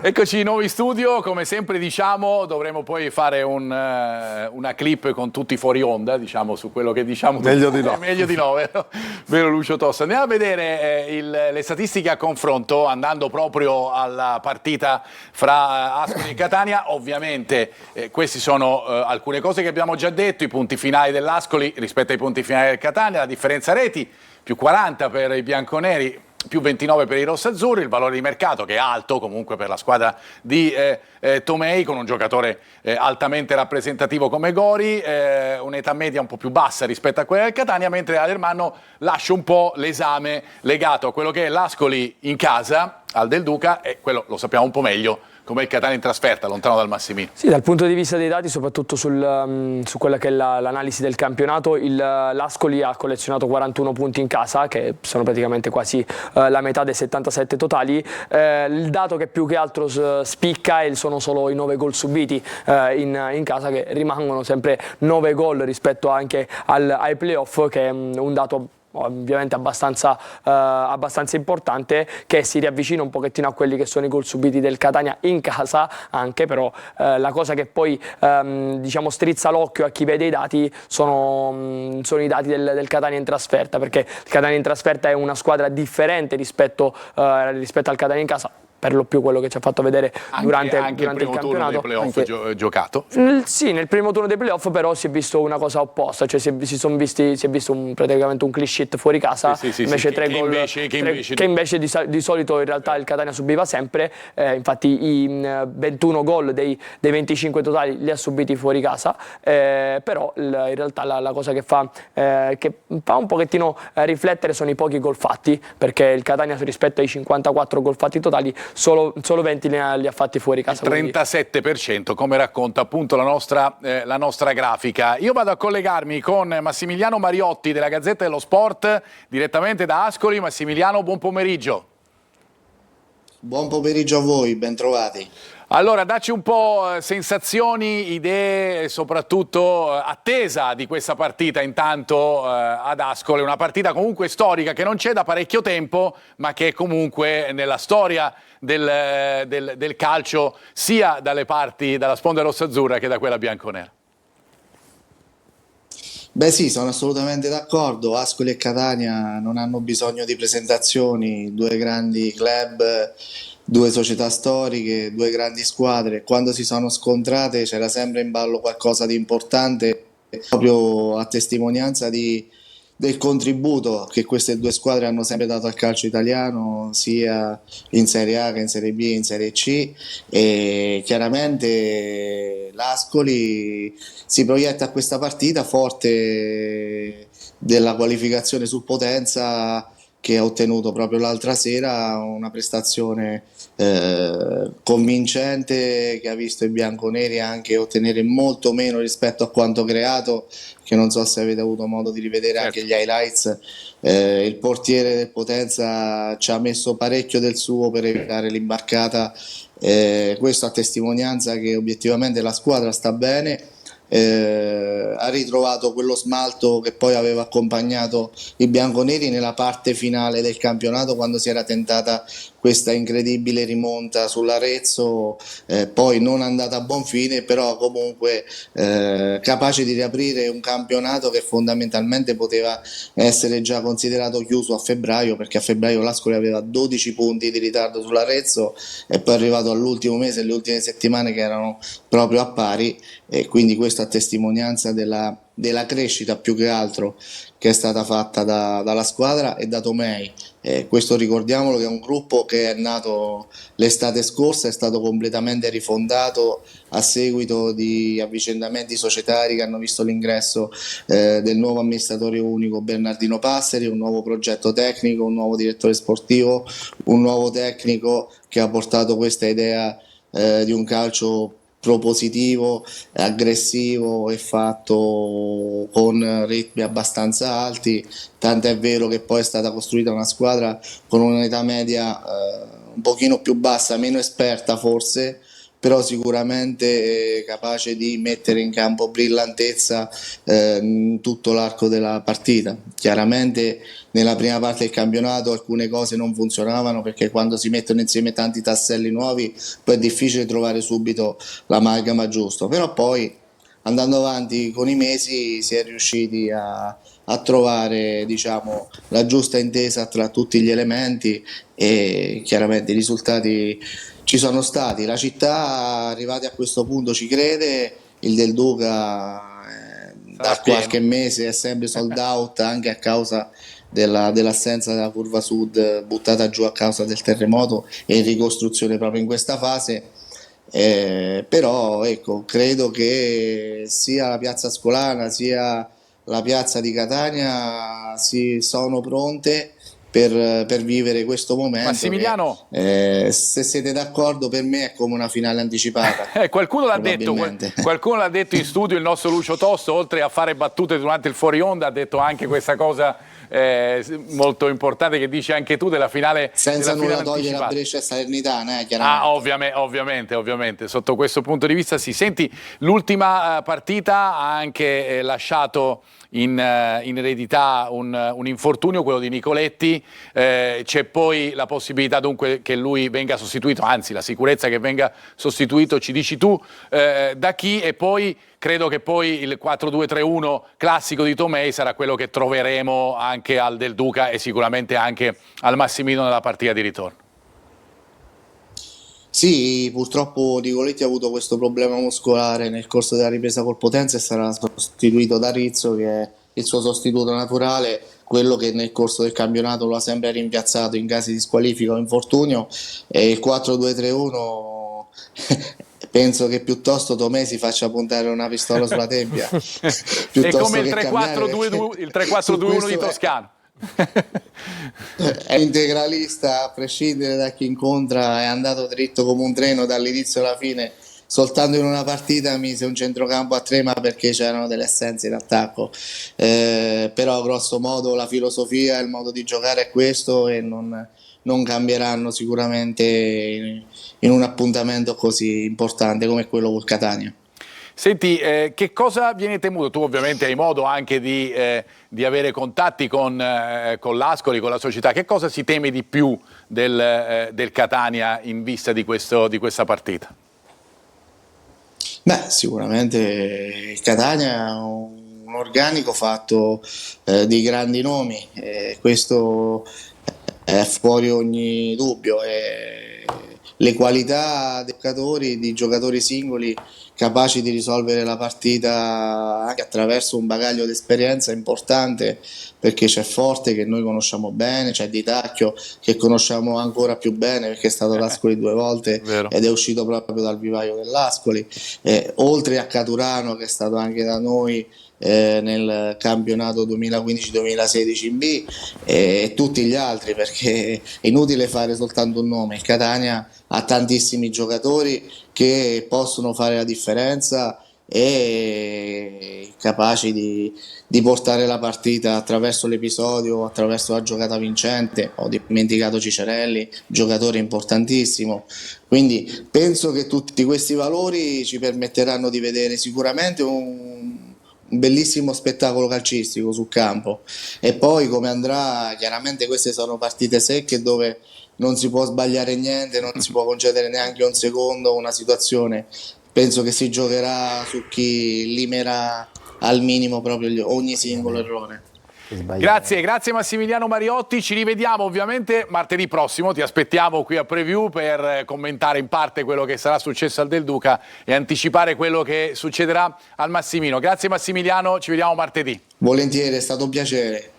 A: Eccoci in nuovo in studio, come sempre diciamo dovremo poi fare una clip con tutti fuori onda, diciamo, su quello che diciamo.
B: Meglio di no.
A: Meglio di no, vero Lucio Tossa? Andiamo a vedere le statistiche a confronto, andando proprio alla partita fra Ascoli e Catania. Ovviamente queste sono alcune cose che abbiamo già detto, i punti finali dell'Ascoli rispetto ai punti finali del Catania, la differenza reti, più 40 per i bianconeri, più 29 per i rossazzurri, il valore di mercato che è alto comunque per la squadra di Tomei, con un giocatore altamente rappresentativo come Gori, un'età media un po' più bassa rispetto a quella del Catania, mentre Alermanno lascia un po' l'esame legato a quello che è l'Ascoli in casa, al Del Duca, e quello lo sappiamo un po' meglio, come il Catania in trasferta, lontano dal Massimino.
D: Sì, dal punto di vista dei dati, soprattutto su quella che è l'analisi del campionato, l'Ascoli ha collezionato 41 punti in casa, che sono praticamente quasi la metà dei 77 totali. Il dato che più che altro spicca sono solo i 9 gol subiti in casa, che rimangono sempre 9 gol rispetto anche ai playoff, che è un dato ovviamente abbastanza importante, che si riavvicina un pochettino a quelli che sono i gol subiti del Catania in casa anche, però la cosa che poi diciamo strizza l'occhio a chi vede i dati sono i dati del Catania in trasferta, perché il Catania in trasferta è una squadra differente rispetto al Catania in casa, per lo più quello che ci ha fatto vedere durante il
A: primo turno dei playoff giocato.
D: Sì, nel primo turno dei playoff però si è visto una cosa opposta, cioè si è visto praticamente un clean sheet fuori casa, invece 3 gol che invece di solito in realtà il Catania subiva sempre, infatti i 21 gol dei 25 totali li ha subiti fuori casa, però in realtà la cosa che fa un pochettino riflettere sono i pochi gol fatti, perché il Catania rispetto ai 54 gol fatti totali solo 20 li ha fatti fuori casa.
A: 37%, come racconta appunto la nostra grafica. Io vado a collegarmi con Massimiliano Mariotti della Gazzetta dello Sport, direttamente da Ascoli. Massimiliano, buon pomeriggio.
F: Buon pomeriggio a voi, bentrovati.
A: Allora, dacci un po' sensazioni, idee e soprattutto attesa di questa partita intanto ad Ascoli, una partita comunque storica che non c'è da parecchio tempo, ma che è comunque nella storia del calcio sia dalle parti, dalla sponda rossazzurra che da quella bianconera.
F: Beh sì, sono assolutamente d'accordo, Ascoli e Catania non hanno bisogno di presentazioni, due grandi club, due società storiche, due grandi squadre. Quando si sono scontrate c'era sempre in ballo qualcosa di importante, proprio a testimonianza del contributo che queste due squadre hanno sempre dato al calcio italiano, sia in Serie A che in Serie B e in Serie C, e chiaramente l'Ascoli si proietta a questa partita forte della qualificazione su Potenza, che ha ottenuto proprio l'altra sera una prestazione convincente, che ha visto i bianconeri anche ottenere molto meno rispetto a quanto creato, che non so se avete avuto modo di rivedere anche gli highlights. Il portiere del Potenza ci ha messo parecchio del suo per evitare l'imbarcata, questo a testimonianza che obiettivamente la squadra sta bene. Ha ritrovato quello smalto che poi aveva accompagnato i bianconeri nella parte finale del campionato, quando si era tentata questa incredibile rimonta sull'Arezzo, poi non andata a buon fine, però comunque capace di riaprire un campionato che fondamentalmente poteva essere già considerato chiuso a febbraio, perché a febbraio l'Ascoli aveva 12 punti di ritardo sull'Arezzo e poi è arrivato all'ultimo mese e le ultime settimane che erano proprio a pari, e quindi questo a testimonianza della crescita più che altro che è stata fatta dalla squadra e da Tomei. Questo ricordiamolo, che è un gruppo che è nato l'estate scorsa, è stato completamente rifondato a seguito di avvicendamenti societari che hanno visto l'ingresso del nuovo amministratore unico Bernardino Passeri, un nuovo progetto tecnico, un nuovo direttore sportivo, un nuovo tecnico che ha portato questa idea di un calcio propositivo, aggressivo e fatto con ritmi abbastanza alti, tant'è vero che poi è stata costruita una squadra con un'età media un pochino più bassa, meno esperta forse, però sicuramente capace di mettere in campo brillantezza in tutto l'arco della partita. Chiaramente nella prima parte del campionato alcune cose non funzionavano, perché quando si mettono insieme tanti tasselli nuovi poi è difficile trovare subito l'amalgama giusto, però poi andando avanti con i mesi si è riusciti a trovare, diciamo, la giusta intesa tra tutti gli elementi, e chiaramente i risultati ci sono stati. La città, arrivati a questo punto, ci crede. Il Del Duca da qualche mese è sempre sold out, anche a causa dell'assenza della curva sud buttata giù a causa del terremoto, e in ricostruzione proprio in questa fase. Però ecco, credo che sia la piazza Ascolana sia la piazza di Catania sono pronte per vivere questo momento.
A: Massimiliano,
F: se siete d'accordo, per me è come una finale anticipata.
A: qualcuno l'ha detto in studio, il nostro Lucio Tosto, oltre a fare battute durante il fuori onda, ha detto anche questa cosa molto importante che dici anche tu della finale.
F: Senza
A: nulla
F: togliere a Brescia e Salernitana, chiaramente.
A: Ovviamente, sotto questo punto di vista si senti. L'ultima partita ha anche lasciato in eredità un infortunio, quello di Nicoletti. C'è poi la possibilità dunque che lui venga sostituito, anzi la sicurezza che venga sostituito, ci dici tu, da chi? E poi credo che poi il 4-2-3-1 classico di Tomei sarà quello che troveremo anche al Del Duca e sicuramente anche al Massimino nella partita di ritorno.
F: Sì, purtroppo Nicoletti ha avuto questo problema muscolare nel corso della ripresa col Potenza e sarà sostituito da Rizzo, che è il suo sostituto naturale, quello che nel corso del campionato lo ha sempre rimpiazzato in casi di squalifica o infortunio. E il 4-2-3-1 penso che piuttosto Tomei si faccia puntare una pistola sulla tempia.
A: È come il 3-4-2-1 di Toscano.
F: È integralista a prescindere da chi incontra, è andato dritto come un treno dall'inizio alla fine. Soltanto in una partita mise un centrocampo a 3, ma perché c'erano delle assenze in attacco, però grosso modo la filosofia e il modo di giocare è questo, e non cambieranno sicuramente in un appuntamento così importante come quello col Catania.
A: Senti, che cosa viene temuto? Tu ovviamente hai modo anche di avere contatti con l'Ascoli, con la società. Che cosa si teme di più del Catania in vista di questa partita?
F: Beh, sicuramente il Catania ha un organico fatto di grandi nomi, questo è fuori ogni dubbio. Le qualità di giocatori singoli capaci di risolvere la partita anche attraverso un bagaglio di esperienza importante, perché c'è Forte che noi conosciamo bene, c'è Di Tacchio che conosciamo ancora più bene perché è stato all'Ascoli 2 volte ed è uscito proprio dal vivaio dell'Ascoli, oltre a Caturano che è stato anche da noi nel campionato 2015-2016 in B, e tutti gli altri, perché è inutile fare soltanto un nome. Il Catania ha tantissimi giocatori che possono fare la differenza e capaci di portare la partita attraverso l'episodio, attraverso la giocata vincente. Ho dimenticato Cicerelli, giocatore importantissimo, quindi penso che tutti questi valori ci permetteranno di vedere sicuramente un bellissimo spettacolo calcistico sul campo. E poi come andrà, chiaramente queste sono partite secche dove non si può sbagliare niente, non si può concedere neanche un secondo una situazione. Penso che si giocherà su chi limerà al minimo proprio ogni singolo errore.
A: Grazie Massimiliano Mariotti, ci rivediamo ovviamente martedì prossimo, ti aspettiamo qui a Preview per commentare in parte quello che sarà successo al Del Duca e anticipare quello che succederà al Massimino. Grazie Massimiliano, ci vediamo martedì.
F: Volentieri, è stato un piacere.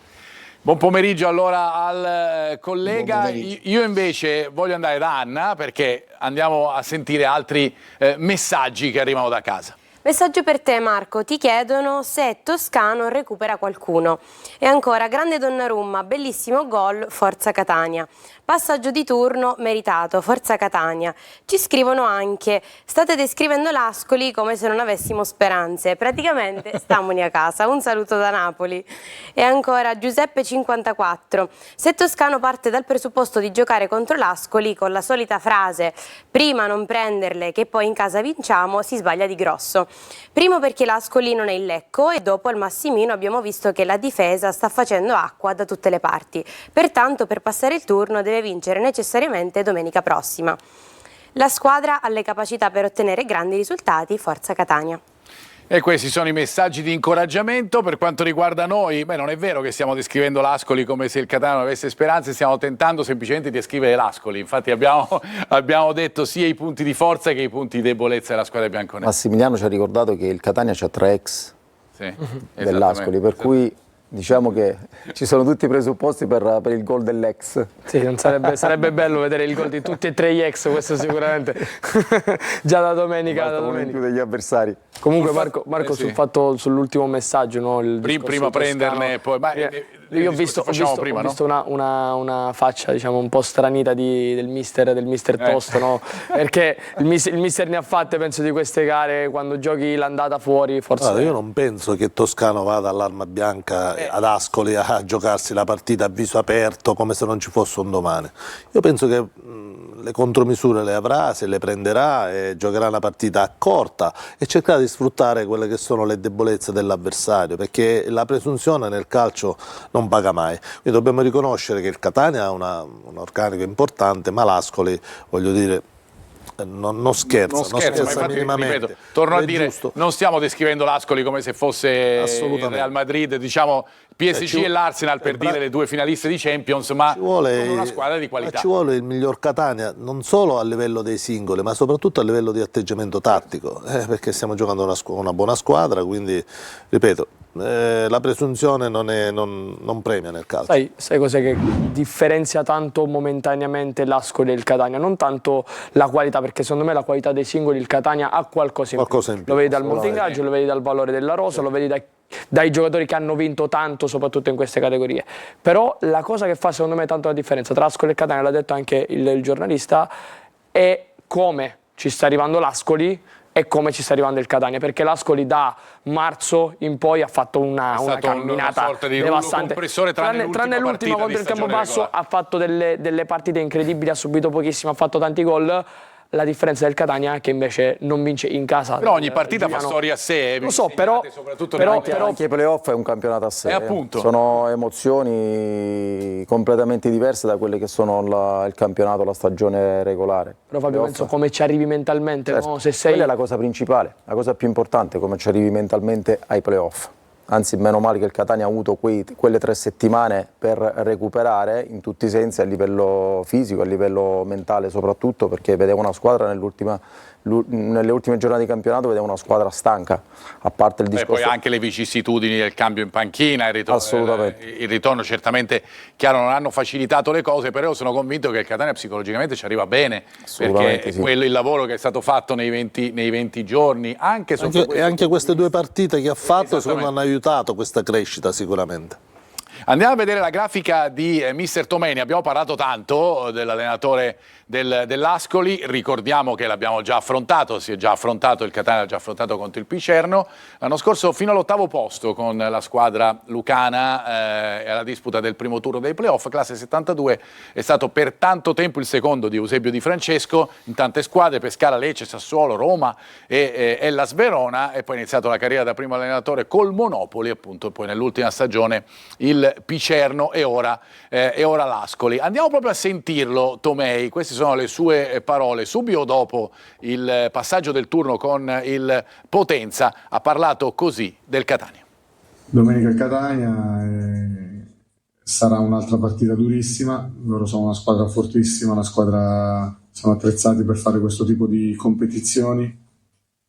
A: Buon pomeriggio allora al collega. Io invece voglio andare da Anna perché andiamo a sentire altri messaggi che arrivano da casa.
E: Messaggio per te Marco, ti chiedono se Toscano recupera qualcuno. E ancora, grande Donnarumma, bellissimo gol, forza Catania. Passaggio di turno meritato, forza Catania. Ci scrivono anche, state descrivendo l'Ascoli come se non avessimo speranze, praticamente stamoni a casa. Un saluto da Napoli. E ancora Giuseppe 54, se Toscano parte dal presupposto di giocare contro l'Ascoli con la solita frase prima non prenderle che poi in casa vinciamo, si sbaglia di grosso. Primo perché l'Ascoli non è il Lecco e dopo al Massimino abbiamo visto che la difesa sta facendo acqua da tutte le parti. Pertanto per passare il turno deve vincere necessariamente domenica prossima. La squadra ha le capacità per ottenere grandi risultati, forza Catania.
A: E questi sono i messaggi di incoraggiamento. Per quanto riguarda noi, non è vero che stiamo descrivendo l'Ascoli come se il Catania non avesse speranze, stiamo tentando semplicemente di descrivere l'Ascoli. Infatti abbiamo detto sia i punti di forza che i punti di debolezza della squadra bianconera.
C: Massimiliano ci ha ricordato che il Catania c'ha 3 ex dell'Ascoli, per cui diciamo che ci sono tutti i presupposti per il gol dell'ex.
D: Sì, non sarebbe bello vedere il gol di tutti e 3 gli ex, questo sicuramente. Già da domenica.
C: Più degli avversari.
D: Comunque Marco sull'ultimo messaggio, no?
A: Prima prenderne poi.
D: Io ho visto una faccia, diciamo, un po' stranita del mister Tosto, no? Perché il mister ne ha fatte, penso, di queste gare, quando giochi l'andata fuori, forse.
B: Io non penso che Toscano vada all'Arma Bianca ad Ascoli a giocarsi la partita a viso aperto come se non ci fosse un domani. Io penso che le contromisure le avrà, se le prenderà e giocherà una partita accorta e cercherà di sfruttare quelle che sono le debolezze dell'avversario, perché la presunzione nel calcio non paga mai. Quindi dobbiamo riconoscere che il Catania ha un organico importante, ma l'Ascoli, voglio dire, non scherza
A: infatti,
B: minimamente.
A: Ripeto, torno a dire, non stiamo descrivendo l'Ascoli come se fosse il Real Madrid, diciamo PSG e l'Arsenal, per dire le due finaliste di Champions, ma come una squadra di qualità.
B: Ci vuole il miglior Catania, non solo a livello dei singoli, ma soprattutto a livello di atteggiamento tattico, perché stiamo giocando una buona squadra, quindi, ripeto, la presunzione non premia nel calcio.
D: Sai cos'è che differenzia tanto momentaneamente l'Ascoli e il Catania? Non tanto la qualità, perché secondo me la qualità dei singoli il Catania ha qualcosa in più. Lo vedi dal monte ingaggio, lo vedi dal valore della rosa, lo vedi dai giocatori che hanno vinto tanto, soprattutto in queste categorie. Però la cosa che fa secondo me tanto la differenza tra Ascoli e Catania, l'ha detto anche il giornalista, è come ci sta arrivando l'Ascoli e come ci sta arrivando il Catania, perché l'Ascoli da marzo in poi ha fatto una camminata devastante. Tranne l'ultima contro il Campobasso ha fatto delle partite incredibili, ha subito pochissimo, ha fatto tanti gol. La differenza del Catania è che invece non vince in casa.
A: Però ogni partita fa storia a sé.
D: Lo so, però
C: anche i playoff è un campionato a sé.
A: Appunto.
C: Sono emozioni completamente diverse da quelle che sono il campionato, la stagione regolare.
D: Però Fabio, penso come ci arrivi mentalmente,
C: certo,
D: no? Se sei...
C: Quella è la cosa principale, la cosa più importante, come ci arrivi mentalmente ai playoff. Anzi, meno male che il Catania ha avuto quelle 3 settimane per recuperare in tutti i sensi, a livello fisico, a livello mentale soprattutto, perché vedevo una squadra nelle ultime giornate di campionato, vedevo una squadra stanca, a parte il discorso...
A: E poi anche le vicissitudini del cambio in panchina, il ritorno,
C: assolutamente.
A: Il ritorno certamente, chiaro, non hanno facilitato le cose, però sono convinto che il Catania psicologicamente ci arriva bene, perché è quello il lavoro che è stato fatto nei 20 giorni. Anche
B: queste 2 partite che ha fatto, secondo me, hanno aiutato questa crescita sicuramente.
A: Andiamo a vedere la grafica di mister Tomeni. Abbiamo parlato tanto dell'allenatore dell'Ascoli, ricordiamo che l'abbiamo già affrontato, si è già affrontato, il Catania l'ha già affrontato contro il Picerno l'anno scorso fino all'8° posto con la squadra lucana e alla disputa del primo turno dei playoff. Classe 72, è stato per tanto tempo il secondo di Eusebio Di Francesco in tante squadre: Pescara, Lecce, Sassuolo, Roma e Hellas Verona, e poi ha iniziato la carriera da primo allenatore col Monopoli, appunto, poi nell'ultima stagione il Picerno e ora l'Ascoli. Andiamo proprio a sentirlo Tomei, queste sono le sue parole subito dopo il passaggio del turno con il Potenza. Ha parlato così del Catania.
G: Domenica il Catania sarà un'altra partita durissima, loro sono una squadra fortissima, una squadra, sono attrezzati per fare questo tipo di competizioni.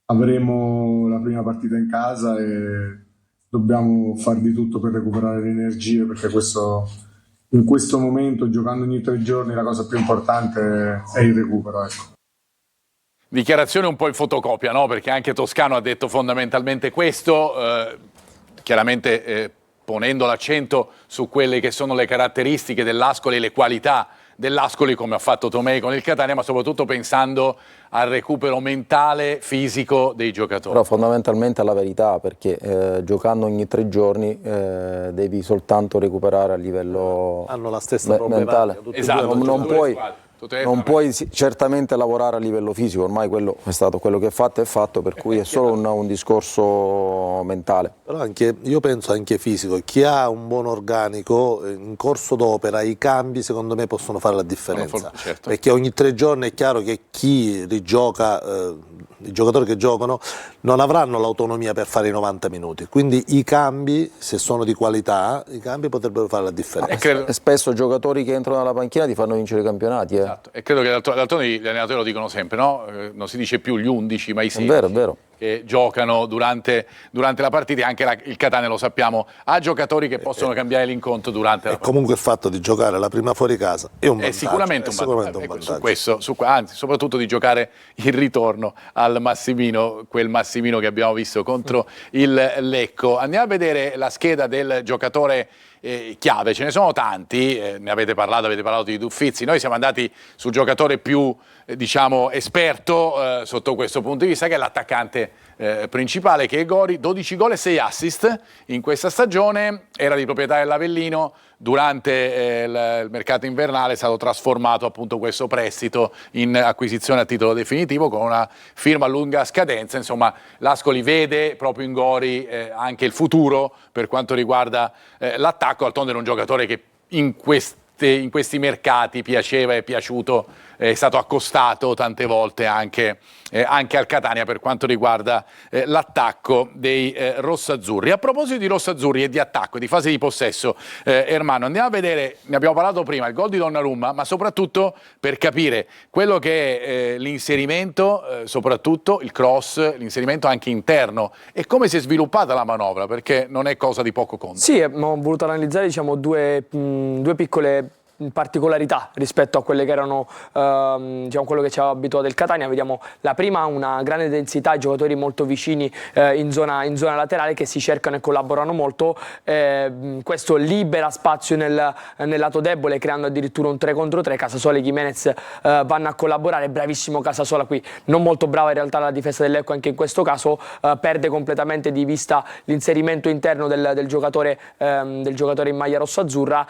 G: Avremo la prima partita in casa e dobbiamo fare di tutto per recuperare le energie, perché in questo momento, giocando ogni 3 giorni, la cosa più importante è il recupero. Ecco.
A: Dichiarazione un po' in fotocopia, no? Perché anche Toscano ha detto fondamentalmente questo, chiaramente ponendo l'accento su quelle che sono le caratteristiche dell'Ascoli e le qualità dell'Ascoli, come ha fatto Tomei con il Catania, ma soprattutto pensando al recupero mentale, fisico dei giocatori.
C: Però fondamentalmente è la verità, perché giocando ogni 3 giorni devi soltanto recuperare a livello
B: hanno la stessa
C: mentale.
A: Esatto,
C: non puoi certamente lavorare a livello fisico, ormai quello è stato quello che è fatto, per cui è solo un discorso mentale.
B: Però io penso anche fisico, chi ha un buon organico in corso d'opera i cambi secondo me possono fare la differenza,
A: certo.
B: Perché ogni 3 giorni è chiaro che chi rigioca, i giocatori che giocano non avranno l'autonomia per fare i 90 minuti, quindi i cambi, se sono di qualità, i cambi potrebbero fare la differenza.
C: E spesso giocatori che entrano nella panchina ti fanno vincere i campionati.
A: Esatto. E credo che d'altronde gli allenatori lo dicono sempre, no? Non si dice più gli 11 ma i 16.
C: È vero.
A: Che giocano durante la partita, e anche il Catania, lo sappiamo, ha giocatori che possono cambiare l'incontro durante la partita.
B: Comunque il fatto di giocare la prima fuori casa è un vantaggio.
A: È sicuramente un vantaggio.
B: Su
A: questo, anzi, soprattutto di giocare il ritorno al Massimino, quel Massimino che abbiamo visto contro il Lecco. Andiamo a vedere la scheda del giocatore chiave, ce ne sono tanti, ne avete parlato di Duffizzi. Noi siamo andati sul giocatore più diciamo esperto sotto questo punto di vista, che è l'attaccante principale, che è Gori. 12 gol e 6 assist in questa stagione, era di proprietà dell'Avellino. Durante il mercato invernale è stato trasformato appunto questo prestito in acquisizione a titolo definitivo con una firma a lunga scadenza. Insomma, l'Ascoli vede proprio in Gori anche il futuro per quanto riguarda l'attacco. D'altronde era un giocatore che in questi mercati piaceva e è piaciuto, è stato accostato tante volte anche al Catania per quanto riguarda l'attacco dei rossazzurri. A proposito di rossazzurri e di attacco, di fase di possesso, Ermanno, andiamo a vedere, ne abbiamo parlato prima, il gol di Donnarumma, ma soprattutto per capire quello che è l'inserimento, soprattutto il cross, l'inserimento anche interno, e come si è sviluppata la manovra, perché non è cosa di poco conto.
D: Sì, ho voluto analizzare diciamo, due piccole particolarità rispetto a quelle che erano diciamo, quello che ci aveva abituato il Catania. Vediamo la prima, una grande densità, giocatori molto vicini in zona laterale che si cercano e collaborano molto, questo libera spazio nel lato debole, creando addirittura un 3 contro 3. Casasola e Gimenez vanno a collaborare, bravissimo Casasola qui, non molto brava in realtà la difesa del Lecco anche in questo caso, perde completamente di vista l'inserimento interno del giocatore in maglia rossa-azzurra.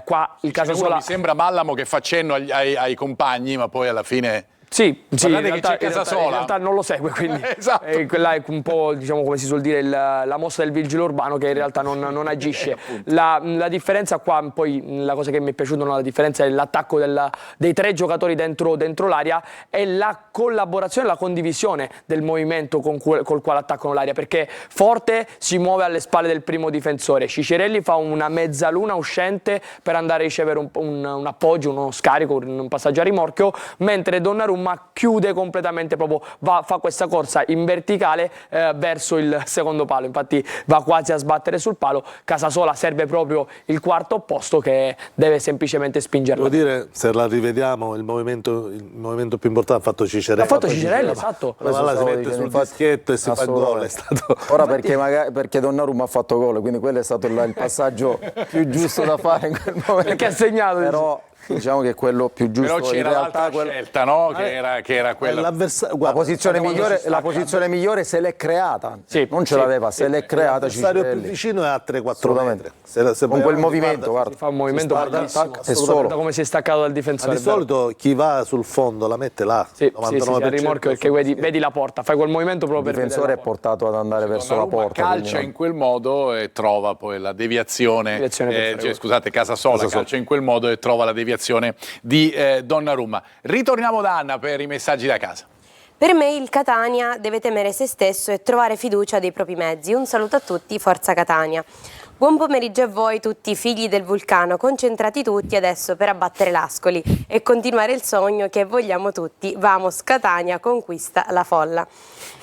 D: Qua il Casasola
A: mi sembra Mallamo che fa cenno ai compagni, ma poi alla fine...
D: Sì, in
A: realtà
D: non lo segue, quindi
A: esatto.
D: Quella è un po', diciamo, come si suol dire, la mossa del vigile urbano che in realtà non agisce. La differenza qua, poi la cosa che mi è piaciuta, la differenza è l'attacco dei 3 giocatori dentro l'area e la collaborazione, la condivisione del movimento col quale attaccano l'area, perché Forte si muove alle spalle del primo difensore, Cicerelli fa una mezzaluna uscente per andare a ricevere un appoggio, uno scarico, un passaggio a rimorchio, mentre Donnarumma chiude completamente, proprio fa questa corsa in verticale verso il secondo palo, infatti va quasi a sbattere sul palo. Casasola serve proprio il quarto posto che deve semplicemente spingerla.
B: Devo dire, se la rivediamo, il movimento più importante ha fatto Cicerelli.
D: Ha fatto Cicerelli, esatto.
B: Ma si mette sul dischetto e si fa il gol. È stato...
C: Ora perché Donnarumma ha fatto gol, quindi quello è stato il passaggio più giusto da fare in quel momento.
D: Perché ha segnato.
C: Però diciamo che quello più giusto.
A: Però c'era
C: in realtà
A: l'altra scelta, no? Che era quella.
C: La posizione migliore se l'è creata, non ce l'aveva, se l'è creata.
B: L'avversario più vicino è a 3-4 metri.
C: Con quel movimento, guarda.
D: Fa un movimento bellissimo.
C: È solo.
D: Guarda come si è staccato dal difensore.
B: Di solito chi va sul fondo la mette là.
D: Sì, al rimorchio, perché vedi la porta, fai quel movimento proprio per
C: vedere. Il difensore è portato ad andare verso la porta.
A: Calcia in quel modo e trova poi la deviazione. Scusate, Casasola calcia in quel modo e trova la deviazione di Donnarumma. Ritorniamo da Anna per i messaggi da casa.
E: Per me il Catania deve temere se stesso e trovare fiducia dei propri mezzi. Un saluto a tutti, forza Catania. Buon pomeriggio a voi tutti figli del vulcano, concentrati tutti adesso per abbattere l'Ascoli e continuare il sogno che vogliamo tutti. Vamos Catania, conquista la folla.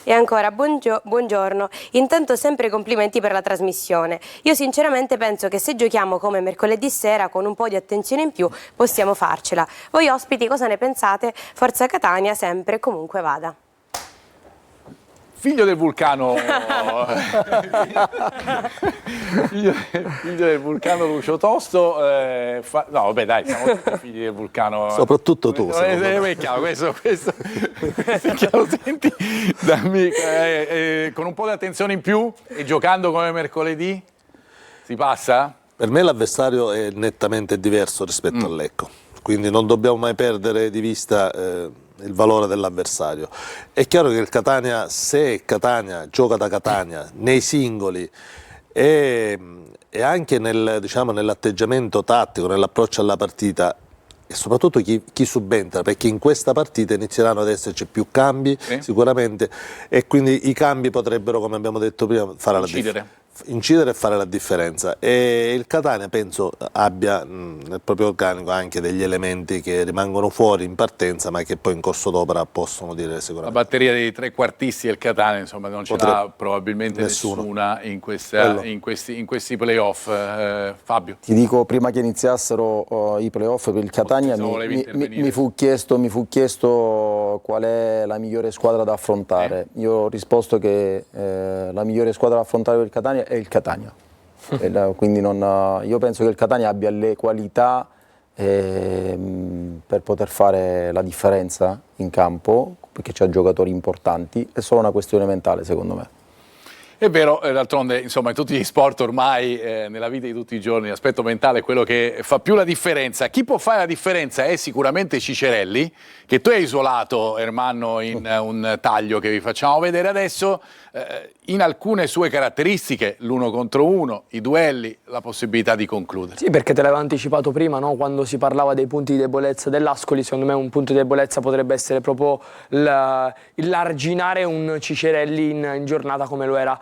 E: E ancora buongiorno, intanto sempre complimenti per la trasmissione. Io sinceramente penso che se giochiamo come mercoledì sera con un po' di attenzione in più possiamo farcela. Voi ospiti cosa ne pensate? Forza Catania sempre e comunque vada.
A: figlio del vulcano figlio del vulcano Lucio Tosto no vabbè dai, siamo tutti figli del vulcano,
B: soprattutto tu,
A: è chiaro, questo è chiaro. Senti, dammi, con un po' di attenzione in più e giocando come mercoledì si passa?
B: Per me l'avversario è nettamente diverso rispetto al Lecco, quindi non dobbiamo mai perdere di vista il valore dell'avversario. È chiaro che il Catania, se Catania gioca da Catania nei singoli e anche nell'atteggiamento tattico, nell'approccio alla partita, e soprattutto chi subentra, perché in questa partita inizieranno ad esserci più cambi sicuramente, e quindi i cambi potrebbero, come abbiamo detto prima, fare incidere e fare la differenza. E il Catania penso abbia nel proprio organico anche degli elementi che rimangono fuori in partenza ma che poi in corso d'opera possono dire sicuramente.
A: La batteria dei trequartisti del Catania insomma non ce l'ha probabilmente nessuna in questi playoff. Fabio?
C: Ti dico, prima che iniziassero i playoff per il Catania mi fu chiesto qual è la migliore squadra da affrontare. Io ho risposto che la migliore squadra da affrontare per il Catania è il Catania. Quindi io penso che il Catania abbia le qualità per poter fare la differenza in campo, perché c'ha giocatori importanti, è solo una questione mentale secondo me.
A: È vero, d'altronde insomma in tutti gli sport ormai nella vita di tutti i giorni l'aspetto mentale è quello che fa più la differenza. Chi può fare la differenza è sicuramente Cicerelli, che tu hai isolato, Ermanno, in un taglio che vi facciamo vedere adesso, in alcune sue caratteristiche, l'1 contro 1, i duelli, la possibilità di concludere.
D: Sì, perché te l'avevo anticipato prima, no? Quando si parlava dei punti di debolezza dell'Ascoli, secondo me un punto di debolezza potrebbe essere proprio l'arginare un Cicerelli in giornata come lo era,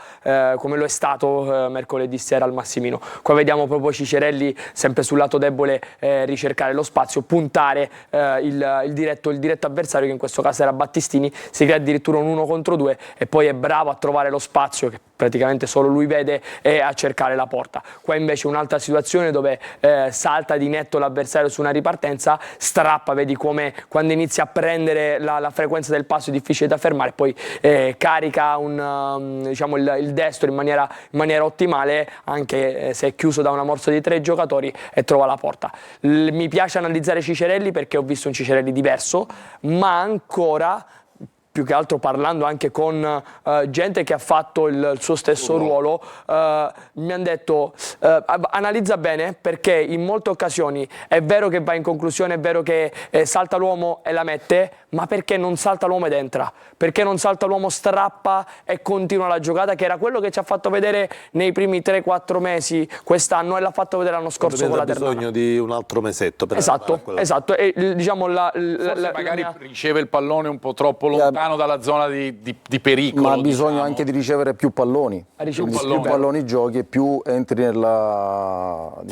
D: come lo è stato mercoledì sera al Massimino. Qua vediamo proprio Cicerelli sempre sul lato debole ricercare lo spazio, puntare il diretto avversario, che in questo caso era Battistini, si crea addirittura un 1 contro 2 e poi è bravo a trovare lo spazio che praticamente solo lui vede e a cercare la porta. Qua invece un'altra situazione dove salta di netto l'avversario su una ripartenza, strappa, vedi come quando inizia a prendere la frequenza del passo è difficile da fermare, poi carica il destro in maniera ottimale, anche se è chiuso da una morsa di 3 giocatori, e trova la porta. Mi piace analizzare Cicerelli perché ho visto un Cicerelli diverso, ma ancora più che altro parlando anche con gente che ha fatto il suo stesso ruolo, mi hanno detto analizza bene, perché in molte occasioni è vero che va in conclusione, è vero che salta l'uomo e la mette, ma perché non salta l'uomo ed entra? Perché non salta l'uomo, strappa e continua la giocata, che era quello che ci ha fatto vedere nei primi 3-4 mesi quest'anno e l'ha fatto vedere l'anno scorso con la Ternana.
B: Ha bisogno di un altro mesetto per
D: esatto. E, diciamo,
A: magari riceve il pallone un po' troppo lontano dalla zona di pericolo.
C: Ma ha bisogno anche di ricevere più palloni. Più palloni giochi e più entri nel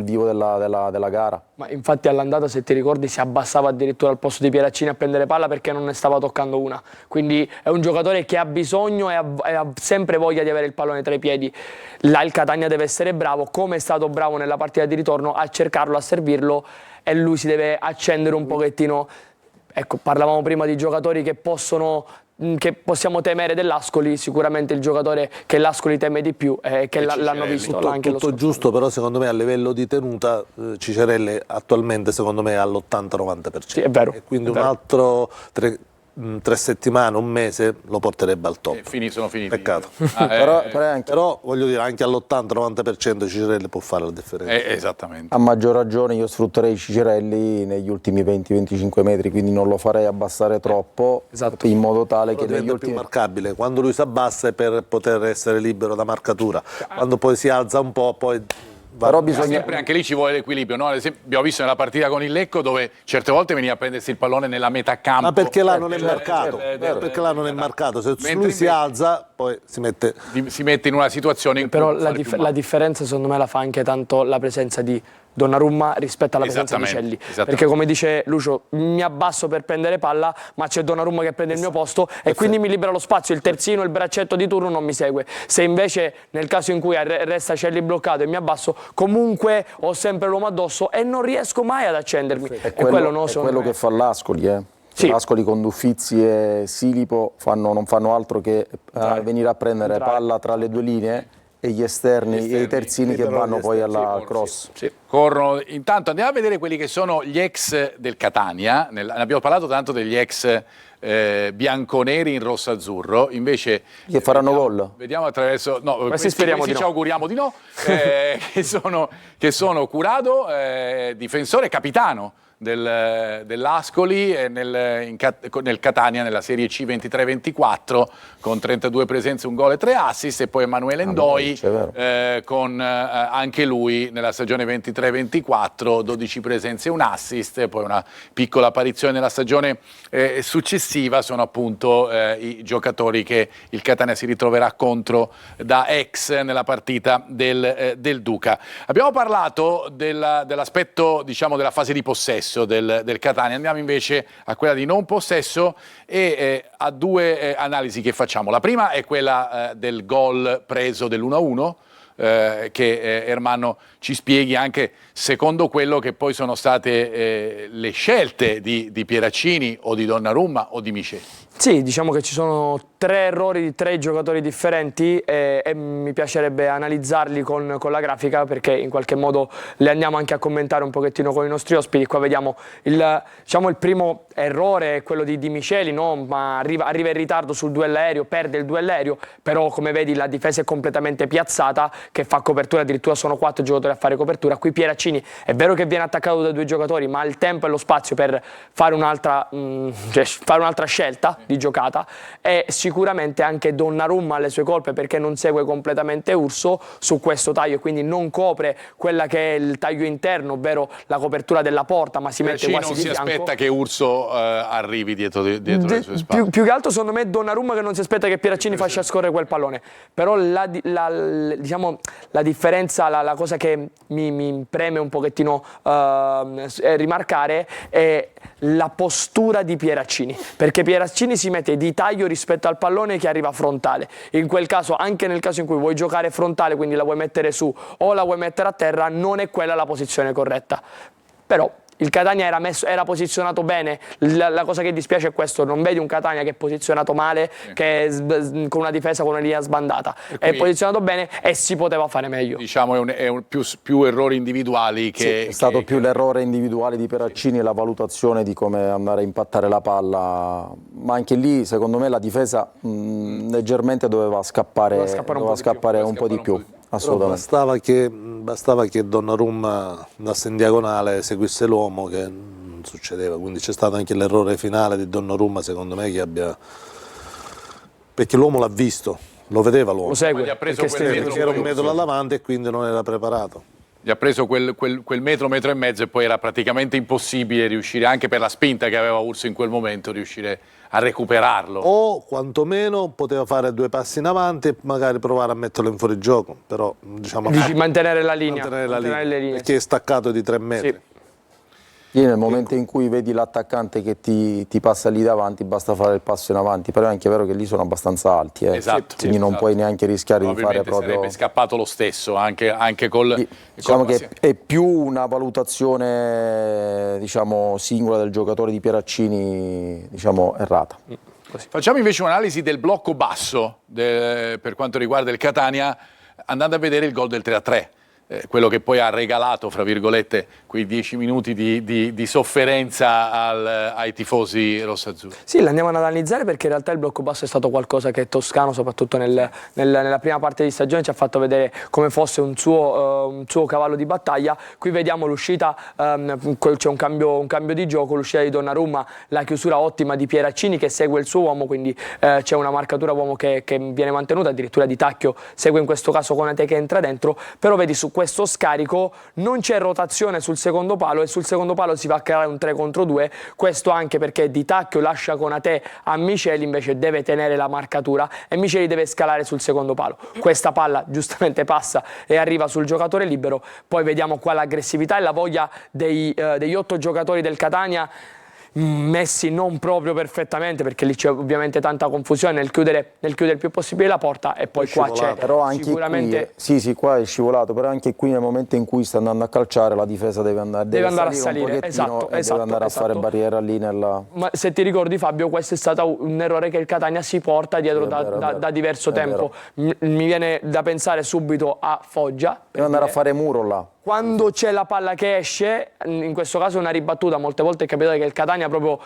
C: vivo della gara.
D: Ma infatti all'andata, se ti ricordi, si abbassava addirittura al posto di Pieraccini a prendere palla perché non ne stava toccando una. Quindi è un giocatore che ha bisogno e ha sempre voglia di avere il pallone tra i piedi. Là il Catania deve essere bravo, come è stato bravo nella partita di ritorno, a cercarlo, a servirlo, e lui si deve accendere un pochettino. Ecco, parlavamo prima di giocatori che possiamo temere dell'Ascoli, sicuramente il giocatore che l'Ascoli teme di più che l'hanno visto anche lo scorso.
B: Tutto giusto, però secondo me a livello di tenuta Cicerelli attualmente secondo me è all'80-90%.
D: Sì, è vero.
B: E quindi un altro 3 settimane, un mese lo porterebbe al top.
A: Sono finiti.
B: Peccato. Però voglio dire, anche all'80-90% Cicerelli può fare la differenza.
A: Esattamente.
C: A maggior ragione io sfrutterei Cicerelli negli ultimi 20-25 metri, quindi non lo farei abbassare troppo, in modo tale che negli ultimi...
B: più marcabile. Quando lui si abbassa è per poter essere libero da marcatura. Quando poi si alza un po', poi...
C: Però bisogna...
A: Sempre anche lì ci vuole l'equilibrio, no? Ad esempio, abbiamo visto nella partita con il Lecco dove certe volte veniva a prendersi il pallone nella metà campo.
B: Ma perché là non è marcato? Perché là non è marcato. Se lui si alza, poi si mette
A: in una situazione in cui...
D: Però la differenza secondo me la fa anche tanto la presenza di Donnarumma rispetto alla presenza di Celli, perché come dice Lucio, mi abbasso per prendere palla, ma c'è Donnarumma che prende il mio posto e quindi mi libera lo spazio, il terzino, il braccetto di turno non mi segue. Se invece nel caso in cui resta Celli bloccato e mi abbasso, comunque ho sempre l'uomo addosso e non riesco mai ad accendermi.
C: È quello che fa l'Ascoli,
D: Sì.
C: Ascoli con Duffizi e Silipo non fanno altro che venire a prendere palla tra le due linee e gli esterni e i terzini che vanno poi alla cross.
A: Sì. Corrono. Intanto andiamo a vedere quelli che sono gli ex del Catania. Ne abbiamo parlato tanto degli ex bianconeri in rosso-azzurro, invece
C: che faranno gol.
A: Vediamo attraverso
D: questi speriamo di no.
A: Ci auguriamo di no. che sono Curado, difensore capitano dell'Ascoli nel Catania nella Serie C 23-24 con 32 presenze, un gol e 3 assist, e poi Emanuele Ndoi con anche lui nella stagione 23-24 12 presenze e un assist, e poi una piccola apparizione nella stagione successiva. Sono appunto i giocatori che il Catania si ritroverà contro da ex nella partita del Duca. Abbiamo parlato dell'aspetto, diciamo, della fase di possesso del Catania. Andiamo invece a quella di non possesso e a due analisi che facciamo. La prima è quella del gol preso dell'1-1, che Ermanno ci spieghi anche secondo quello che poi sono state le scelte di Pieraccini o di Donnarumma o di Micheli.
D: Sì, diciamo che ci sono 3 errori di 3 giocatori differenti e mi piacerebbe analizzarli con la grafica, perché in qualche modo le andiamo anche a commentare un pochettino con i nostri ospiti. Qua vediamo il primo errore è quello di Micheli, no? Ma arriva in ritardo sul duello aereo, perde il duello aereo, però come vedi la difesa è completamente piazzata, che fa copertura, addirittura sono 4 giocatori a fare copertura. Qui Pieraccini è vero che viene attaccato da 2 giocatori, ma ha il tempo e lo spazio per fare un'altra scelta di giocata, e sicuramente anche Donnarumma ha le sue colpe perché non segue completamente Urso su questo taglio, quindi non copre quella che è il taglio interno, ovvero la copertura della porta, ma si mette quasi di fianco.
A: Non si aspetta che Urso arrivi dietro le sue spalle.
D: Più che altro secondo me Donnarumma che non si aspetta che Pieraccini faccia scorrere quel pallone, però diciamo, la differenza, la cosa che mi preme un pochettino rimarcare è la postura di Pieraccini, perché Pieraccini si mette di taglio rispetto al pallone che arriva frontale. In quel caso, anche nel caso in cui vuoi giocare frontale, quindi la vuoi mettere su o la vuoi mettere a terra, non è quella la posizione corretta. Però il Catania era posizionato bene. La cosa che dispiace è questo: non vedi un Catania che è posizionato male, che è con una difesa con una linea sbandata, è posizionato bene e si poteva fare meglio.
A: Diciamo è più errori individuali che...
C: Sì, è stato più l'errore individuale di Pieraccini e la valutazione di come andare a impattare la palla, ma anche lì secondo me la difesa leggermente doveva scappare un po' di più.
B: Assolutamente. Bastava che Donnarumma andasse in diagonale, seguisse l'uomo, che non succedeva, quindi c'è stato anche l'errore finale di Donnarumma, secondo me, perché l'uomo l'ha visto, lo vedeva l'uomo,
D: lo segue,
A: gli ha preso
B: perché era un metro davanti e quindi non era preparato.
A: Gli ha preso quel metro e mezzo, e poi era praticamente impossibile riuscire, anche per la spinta che aveva Urso in quel momento, riuscire a recuperarlo.
B: O quantomeno poteva fare 2 passi in avanti e magari provare a metterlo in fuorigioco, però diciamo
D: mantenere la linea,
B: le linee, perché è staccato di 3 metri.
D: Sì.
C: Nel momento in cui vedi l'attaccante che ti passa lì davanti, basta fare il passo in avanti, però è anche vero che lì sono abbastanza alti,
A: Esatto,
C: quindi non puoi neanche rischiare di fare proprio...
A: sarebbe scappato lo stesso, anche col...
C: Diciamo che è più una valutazione, diciamo, singola del giocatore di Pieraccini, diciamo, errata.
A: Così. Facciamo invece un'analisi del blocco basso per quanto riguarda il Catania, andando a vedere il gol del 3-3. Quello che poi ha regalato, fra virgolette, quei 10 minuti di sofferenza ai tifosi rossazzurri.
D: Sì, l'andiamo ad analizzare perché in realtà il blocco basso è stato qualcosa che Toscano, soprattutto nella prima parte di stagione, ci ha fatto vedere come fosse un suo cavallo di battaglia. Qui vediamo l'uscita, c'è un cambio di gioco, l'uscita di Donnarumma, la chiusura ottima di Pieraccini che segue il suo uomo, quindi c'è una marcatura uomo che viene mantenuta, addirittura Di Tacchio segue in questo caso Konate che entra dentro, però vedi su questo scarico non c'è rotazione sul secondo palo e sul secondo palo si va a creare un 3 contro 2, questo anche perché Di Tacchio lascia Konate a Micheli, invece deve tenere la marcatura e Micheli deve scalare sul secondo palo. Questa palla giustamente passa e arriva sul giocatore libero. Poi vediamo qua l'aggressività e la voglia degli 8 giocatori del Catania messi non proprio perfettamente, perché lì c'è ovviamente tanta confusione nel chiudere il più possibile la porta, e poi qua c'è
C: però anche
D: sicuramente...
C: qui, sì, qua è scivolato, però anche qui nel momento in cui sta andando a calciare la difesa deve andare
D: a salire, esatto,
C: deve andare a fare barriera lì nella...
D: Ma se ti ricordi, Fabio, questo è stato un errore che il Catania si porta dietro da diverso tempo. Mi viene da pensare subito a Foggia.
C: Deve andare a fare muro là.
D: Quando c'è la palla che esce, in questo caso è una ribattuta, molte volte è capitato che il Catania proprio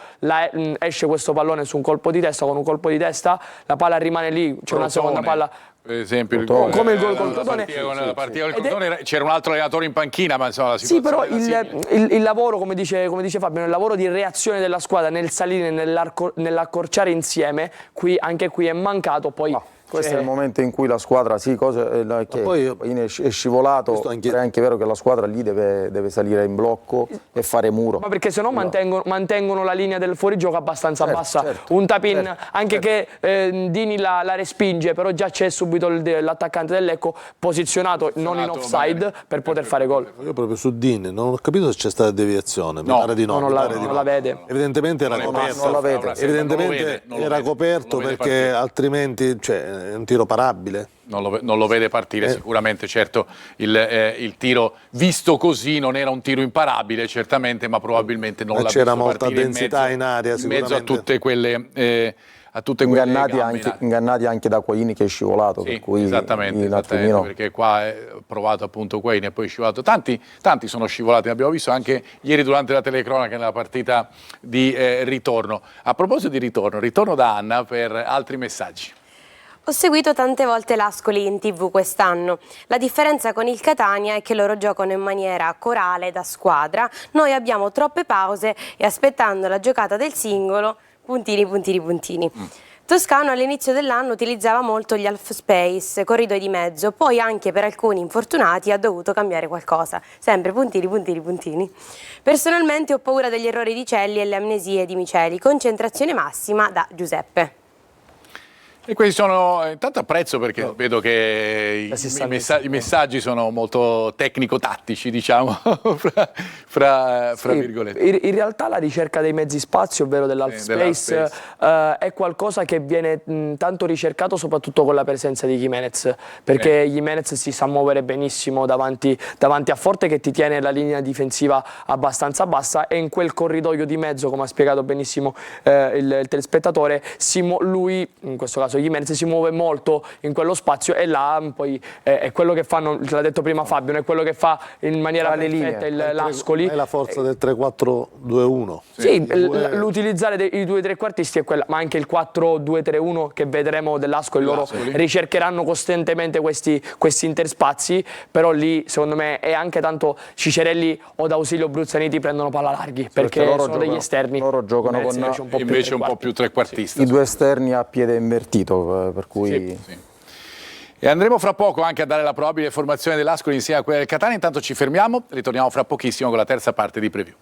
D: esce questo pallone su un colpo di testa, con un colpo di testa la palla rimane lì, c'è una seconda palla.
A: Per esempio,
D: come il gol col Crotone.
A: La partita del Crotone c'era un altro allenatore in panchina, ma insomma la situazione...
D: Sì, però il lavoro, come dice Fabio, il lavoro di reazione della squadra nel salire, nell'accorciare insieme, anche qui è mancato. Poi
C: questo è il momento in cui la squadra poi è scivolato, è anche vero che la squadra lì deve salire in blocco e fare muro.
D: Ma perché sennò mantengono la linea del fuorigioco abbastanza bassa. Un tap-in, anche che Dini la respinge, però già c'è subito l'attaccante del Lecco posizionato non in offside per poter fare gol.
B: Io proprio su Dini non ho capito se c'è stata deviazione, mi pare di no.
D: Non la vede.
B: Evidentemente era coperto, era coperto perché altrimenti è un tiro parabile.
A: Non lo vede partire sicuramente, certo il tiro visto così non era un tiro imparabile certamente, ma probabilmente non l'ha visto
B: c'era molta
A: partire
B: densità in aria sicuramente.
A: In mezzo a tutte quelle
C: ingannati anche da Quaini che è scivolato,
A: sì,
C: per cui
A: esattamente, perché qua è provato appunto Quaini e poi è scivolato, tanti sono scivolati, abbiamo visto anche ieri durante la telecronaca nella partita di ritorno. A proposito di ritorno da Anna per altri messaggi.
E: Ho seguito tante volte l'Ascoli in TV quest'anno. La differenza con il Catania è che loro giocano in maniera corale, da squadra. Noi abbiamo troppe pause e aspettando la giocata del singolo, puntini. Toscano all'inizio dell'anno utilizzava molto gli half space, corridoi di mezzo, poi anche per alcuni infortunati ha dovuto cambiare qualcosa. Sempre puntini. Personalmente ho paura degli errori di Celli e le amnesie di Miceli. Concentrazione massima da Giuseppe.
A: E questi sono, intanto apprezzo perché vedo che i messaggi sono molto tecnico-tattici, diciamo, fra virgolette.
D: In realtà la ricerca dei mezzi spazio, ovvero dell'half space, è qualcosa che viene tanto ricercato soprattutto con la presenza di Gimenez, perché Gimenez si sa muovere benissimo davanti a Forte, che ti tiene la linea difensiva abbastanza bassa, e in quel corridoio di mezzo, come ha spiegato benissimo il telespettatore, lui, in questo caso Gimenez, si muove molto in quello spazio, e là poi è quello che fanno, l'ha detto prima Fabio, è quello che fa in maniera perfetta l'Ascoli.
B: È la forza del 3-4-2-1.
D: Sì, l'utilizzare i due trequartisti è quella, ma anche il 4-2-3-1 che vedremo dell'Ascoli. Loro ricercheranno costantemente questi interspazi, però lì secondo me è anche tanto Cicerelli o D'Ausilio Bruzzaniti prendono palla larghi, perché loro sono degli esterni.
C: Loro giocano con
A: invece un po' più trequartista.
C: I due esterni a piede invertito, per cui...
A: Sì. E andremo fra poco anche a dare la probabile formazione dell'Ascoli insieme a quella del Catania. Intanto ci fermiamo, ritorniamo fra pochissimo con la terza parte di Preview.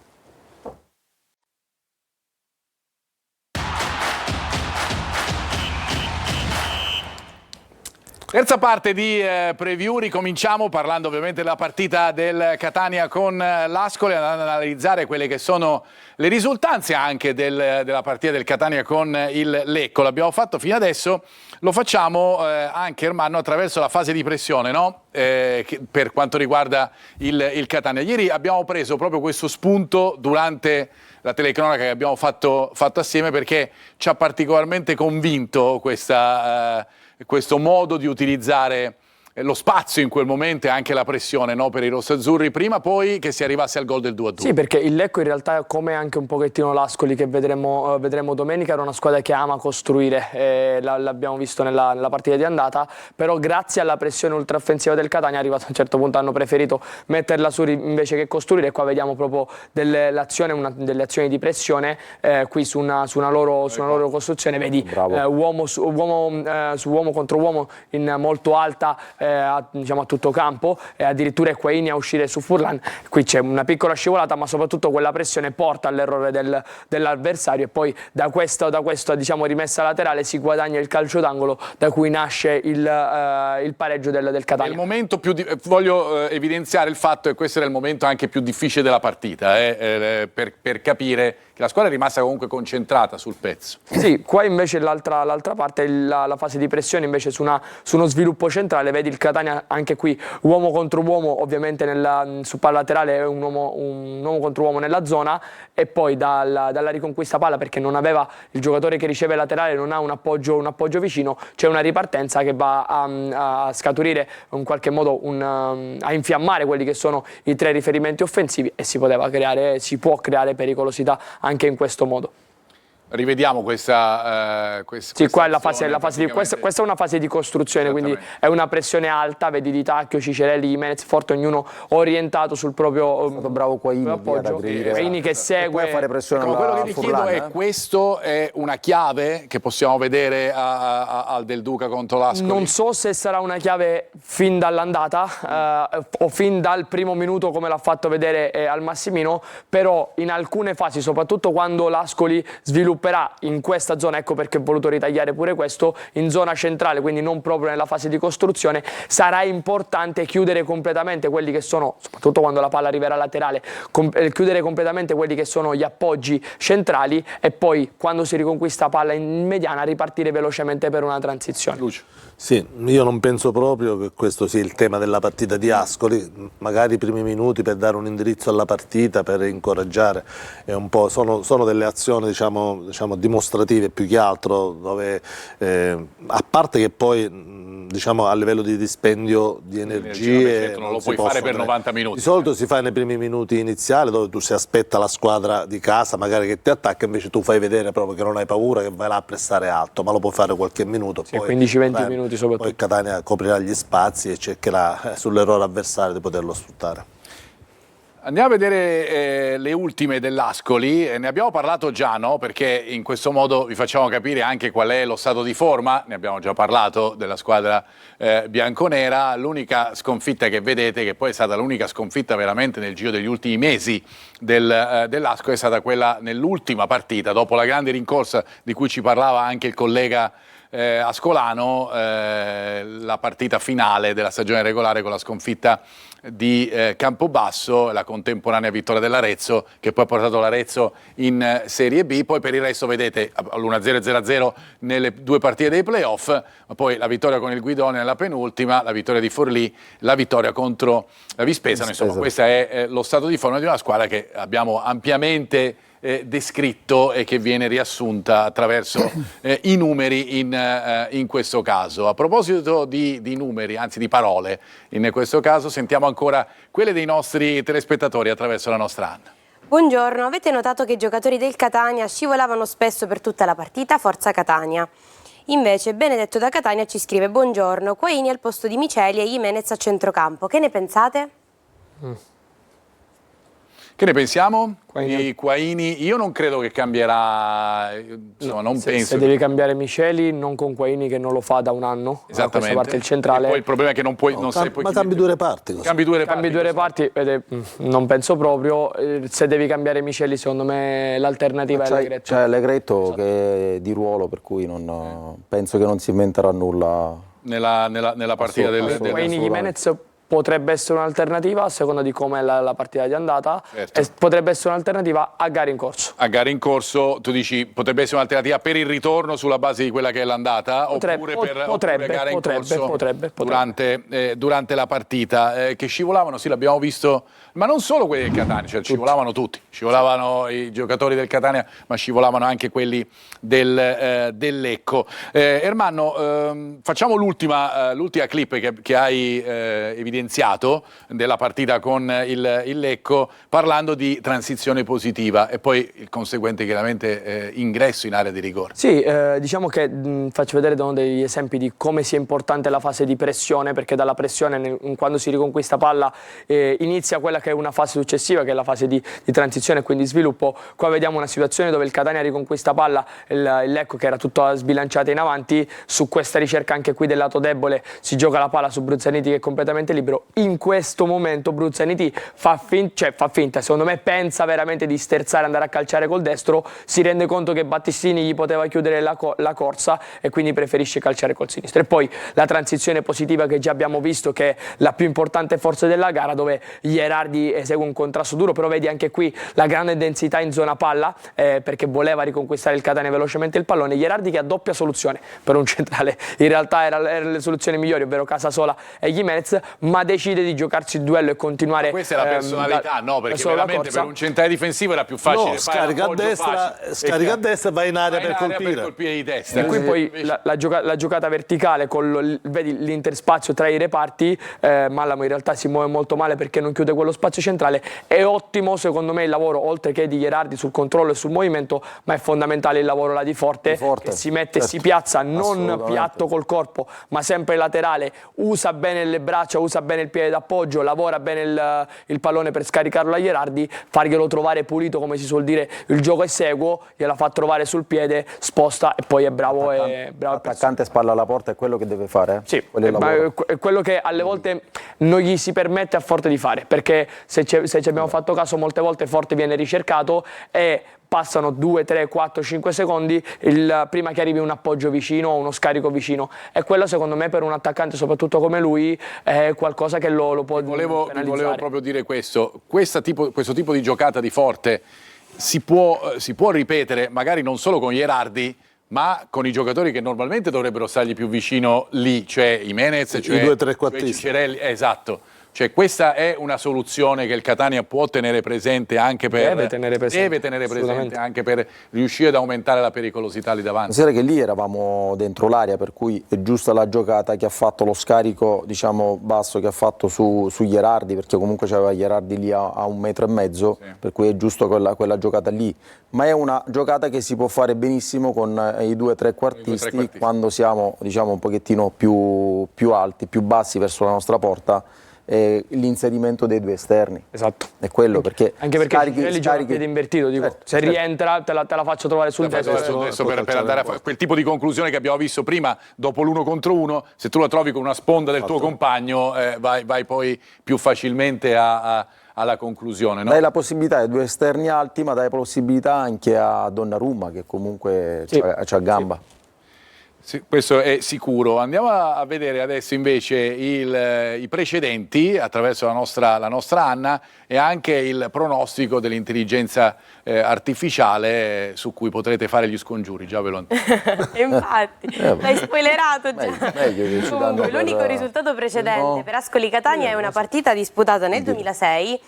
A: Terza parte di Preview, ricominciamo parlando ovviamente della partita del Catania con l'Ascoli, andando ad analizzare quelle che sono le risultanze anche della partita del Catania con il Lecco. L'abbiamo fatto fino adesso, lo facciamo anche, Ermanno, attraverso la fase di pressione, no? Per quanto riguarda il Catania. Ieri abbiamo preso proprio questo spunto durante la telecronaca che abbiamo fatto assieme, perché ci ha particolarmente convinto questo modo di utilizzare lo spazio in quel momento e anche la pressione, no, per i rossazzurri, prima poi che si arrivasse al gol del 2-2.
D: Sì, perché il Lecco in realtà, come anche un pochettino l'Ascoli che vedremo domenica, era una squadra che ama costruire, l'abbiamo visto nella partita di andata, però grazie alla pressione ultraoffensiva del Catania, arrivato a un certo punto hanno preferito metterla su invece che costruire, e qua vediamo proprio delle azioni di pressione qui su una loro costruzione, vedi uomo su uomo contro uomo in molto alta, diciamo, a tutto campo e addirittura Higuaín a uscire su Furlan. Qui c'è una piccola scivolata, ma soprattutto quella pressione porta all'errore dell'avversario e poi da questa diciamo, rimessa laterale si guadagna il calcio d'angolo da cui nasce il pareggio del Catania.
A: Il momento voglio evidenziare il fatto che questo era il momento anche più difficile della partita, per capire che la squadra è rimasta comunque concentrata sul pezzo.
D: Sì, qua invece l'altra parte, la fase di pressione invece su uno sviluppo centrale, vedi il Catania anche qui uomo contro uomo, ovviamente su palla laterale un uomo contro uomo nella zona e poi dalla riconquista palla, perché non aveva il giocatore che riceve laterale, non ha un appoggio vicino, c'è una ripartenza che va a scaturire in qualche modo a infiammare quelli che sono i 3 riferimenti offensivi e si può creare pericolosità anche in questo modo.
A: Rivediamo questa
D: sì, qua è questa è una fase di costruzione, quindi è una pressione alta, vedi Di Tacchio, Cicerelli, Jimenez, Forte, ognuno orientato sul proprio
C: bravo
D: Higuaín che segue
C: a fare pressione
A: quello che vi chiedo è, questo è una chiave che possiamo vedere al Del Duca contro l'Ascoli?
D: Non so se sarà una chiave fin dall'andata o fin dal primo minuto come l'ha fatto vedere al Massimino, però in alcune fasi, soprattutto quando l'Ascoli svilupperà in questa zona, ecco perché ho voluto ritagliare pure questo, in zona centrale, quindi non proprio nella fase di costruzione, sarà importante chiudere completamente quelli che sono, soprattutto quando la palla arriverà laterale, chiudere completamente quelli che sono gli appoggi centrali e poi quando si riconquista palla in mediana ripartire velocemente per una transizione.
A: Lucio.
B: Sì, io non penso proprio che questo sia il tema della partita di Ascoli, magari i primi minuti per dare un indirizzo alla partita, per incoraggiare, è un po', sono delle azioni diciamo dimostrative più che altro, dove a parte che poi diciamo a livello di dispendio di energie
A: non lo puoi fare per 90 minuti.
B: Di solito si fa nei primi minuti iniziali, dove tu si aspetta la squadra di casa magari che ti attacca, invece tu fai vedere proprio che non hai paura, che vai là a prestare alto, ma lo puoi fare qualche minuto.
D: Sì, 15-20 minuti soprattutto.
B: Poi Catania coprirà gli spazi e cercherà sull'errore avversario di poterlo sfruttare.
A: Andiamo a vedere le ultime dell'Ascoli, ne abbiamo parlato già, no? Perché in questo modo vi facciamo capire anche qual è lo stato di forma, ne abbiamo già parlato della squadra bianconera. L'unica sconfitta che vedete, che poi è stata l'unica sconfitta veramente nel giro degli ultimi mesi dell'Ascoli, è stata quella nell'ultima partita, dopo la grande rincorsa di cui ci parlava anche il collega ascolano, la partita finale della stagione regolare con la sconfitta di Campobasso, la contemporanea vittoria dell'Arezzo, che poi ha portato l'Arezzo in Serie B. Poi per il resto vedete l'1-0 0-0 nelle 2 partite dei playoff, ma poi la vittoria con il Guidone nella penultima, la vittoria di Forlì, la vittoria contro la Vispesano. Insomma, questo è lo stato di forma di una squadra che abbiamo ampiamente descritto e che viene riassunta attraverso i numeri in questo caso. A proposito di numeri, anzi di parole, in questo caso sentiamo ancora quelle dei nostri telespettatori attraverso la nostra Anna.
E: Buongiorno, avete notato che i giocatori del Catania scivolavano spesso per tutta la partita? Forza Catania. Invece Benedetto da Catania ci scrive: buongiorno, Higuaín al posto di Miceli e Jimenez a centrocampo. Che ne pensate?
A: Che ne pensiamo? Higuaín, io non credo che cambierà, insomma, non penso.
D: Se devi cambiare Miceli, non con Higuaín che non lo fa da un anno.
A: Esattamente.
D: Parte il centrale.
A: E poi il problema è che non puoi.
B: Ma cambi 2 reparti.
A: Cambi due
D: reparti, non penso proprio. Se devi cambiare Miceli, secondo me l'alternativa è Allegretto.
C: C'è Allegretto che è di ruolo, per cui penso che non si inventerà nulla
A: nella partita del
D: Higuaín. Jimenez potrebbe essere un'alternativa a seconda di come è la partita di andata,
A: certo.
D: E potrebbe essere un'alternativa a gare in corso.
A: A gare in corso, tu dici, potrebbe essere un'alternativa per il ritorno sulla base di quella che è l'andata, oppure per gare in corso durante la partita, che scivolavano, sì, l'abbiamo visto, ma non solo quelli del Catania, cioè scivolavano tutti, scivolavano i giocatori del Catania, ma scivolavano anche quelli del Lecco. Ermanno, facciamo l'ultima clip che hai evidenziato evidenziato della partita con il Lecco, parlando di transizione positiva e poi il conseguente chiaramente ingresso in area di rigore.
D: Sì, diciamo che faccio vedere uno degli esempi di come sia importante la fase di pressione, perché dalla pressione quando si riconquista palla inizia quella che è una fase successiva, che è la fase di transizione e quindi sviluppo. Qua vediamo una situazione dove il Catania riconquista palla, il Lecco che era tutto sbilanciato in avanti, su questa ricerca anche qui del lato debole si gioca la palla su Bruzzaniti che è completamente libero. In questo momento Bruzzaniti fa finta, secondo me pensa veramente di sterzare, andare a calciare col destro, si rende conto che Battistini gli poteva chiudere la corsa e quindi preferisce calciare col sinistro. E poi la transizione positiva che già abbiamo visto, che è la più importante forza della gara, dove Gherardi esegue un contrasto duro, però vedi anche qui la grande densità in zona palla, perché voleva riconquistare il Catania velocemente il pallone. Gherardi che ha doppia soluzione per un centrale, in realtà erano le soluzioni migliori, ovvero Casasola e Gimenez, ma decide di giocarsi il duello e continuare.
A: Questa è la personalità, no? Perché veramente per un centrale difensivo era più facile.
B: No, scarica a destra e va in area per colpire
A: di testa.
D: E qui poi la giocata verticale, vedi l'interspazio tra i reparti, Mallamo in realtà si muove molto male perché non chiude quello spazio centrale. È ottimo secondo me il lavoro, oltre che di Gherardi sul controllo e sul movimento, ma è fondamentale il lavoro là di Forte, che si mette, si piazza non piatto col corpo, ma sempre laterale, usa bene le braccia, usa bene il piede d'appoggio, lavora bene il pallone per scaricarlo a Gherardi, farglielo trovare pulito, come si suol dire, il gioco è seguo, gliela fa trovare sul piede, sposta e poi è bravo.
C: L'attaccante spalla alla porta è quello che deve fare.
D: Sì, è quello che alle volte non gli si permette a Forte di fare, perché se ci abbiamo fatto caso molte volte Forte viene ricercato e passano 2, 3, 4, 5 secondi prima che arrivi un appoggio vicino o uno scarico vicino, e quello secondo me per un attaccante soprattutto come lui è qualcosa che lo può
A: volevo proprio dire questo tipo di giocata di Forte si può ripetere magari non solo con Gherardi, ma con i giocatori che normalmente dovrebbero stargli più vicino lì, cioè Gimenez, cioè
B: i 2 trequartisti,
A: Ciccarelli, esatto. Cioè questa è una soluzione che il Catania può tenere presente anche
D: deve tenere
A: presente anche per riuscire ad aumentare la pericolosità lì davanti.
C: Considera che lì eravamo dentro l'area, per cui è giusta la giocata che ha fatto, lo scarico diciamo basso che ha fatto su Gherardi, perché comunque c'aveva Gherardi lì a 1,5 metri, sì. Per cui è giusto quella giocata lì, ma è una giocata che si può fare benissimo con i 2 trequartisti quando siamo diciamo un pochettino più alti, più bassi verso la nostra porta. L'inserimento dei 2 esterni,
D: esatto,
C: è quello, perché
D: anche perché Ciccarelli gioca a piede invertito, dico, se rientra te la faccio trovare sul destro
A: per andare a quel tipo di conclusione che abbiamo visto prima, dopo l'1 contro 1, se tu la trovi con una sponda del tuo compagno vai poi più facilmente alla conclusione, no?
C: Dai la possibilità ai 2 esterni alti, ma dai la possibilità anche a Donnarumma che comunque c'ha gamba.
A: Sì. Sì, questo è sicuro. Andiamo a vedere adesso invece i precedenti attraverso la nostra Anna e anche il pronostico dell'intelligenza artificiale su cui potrete fare gli scongiuri, già ve lo anticipo.
E: Infatti, l'hai spoilerato già.
C: Comunque,
E: l'unico risultato precedente per Ascoli Catania è una partita disputata nel 2006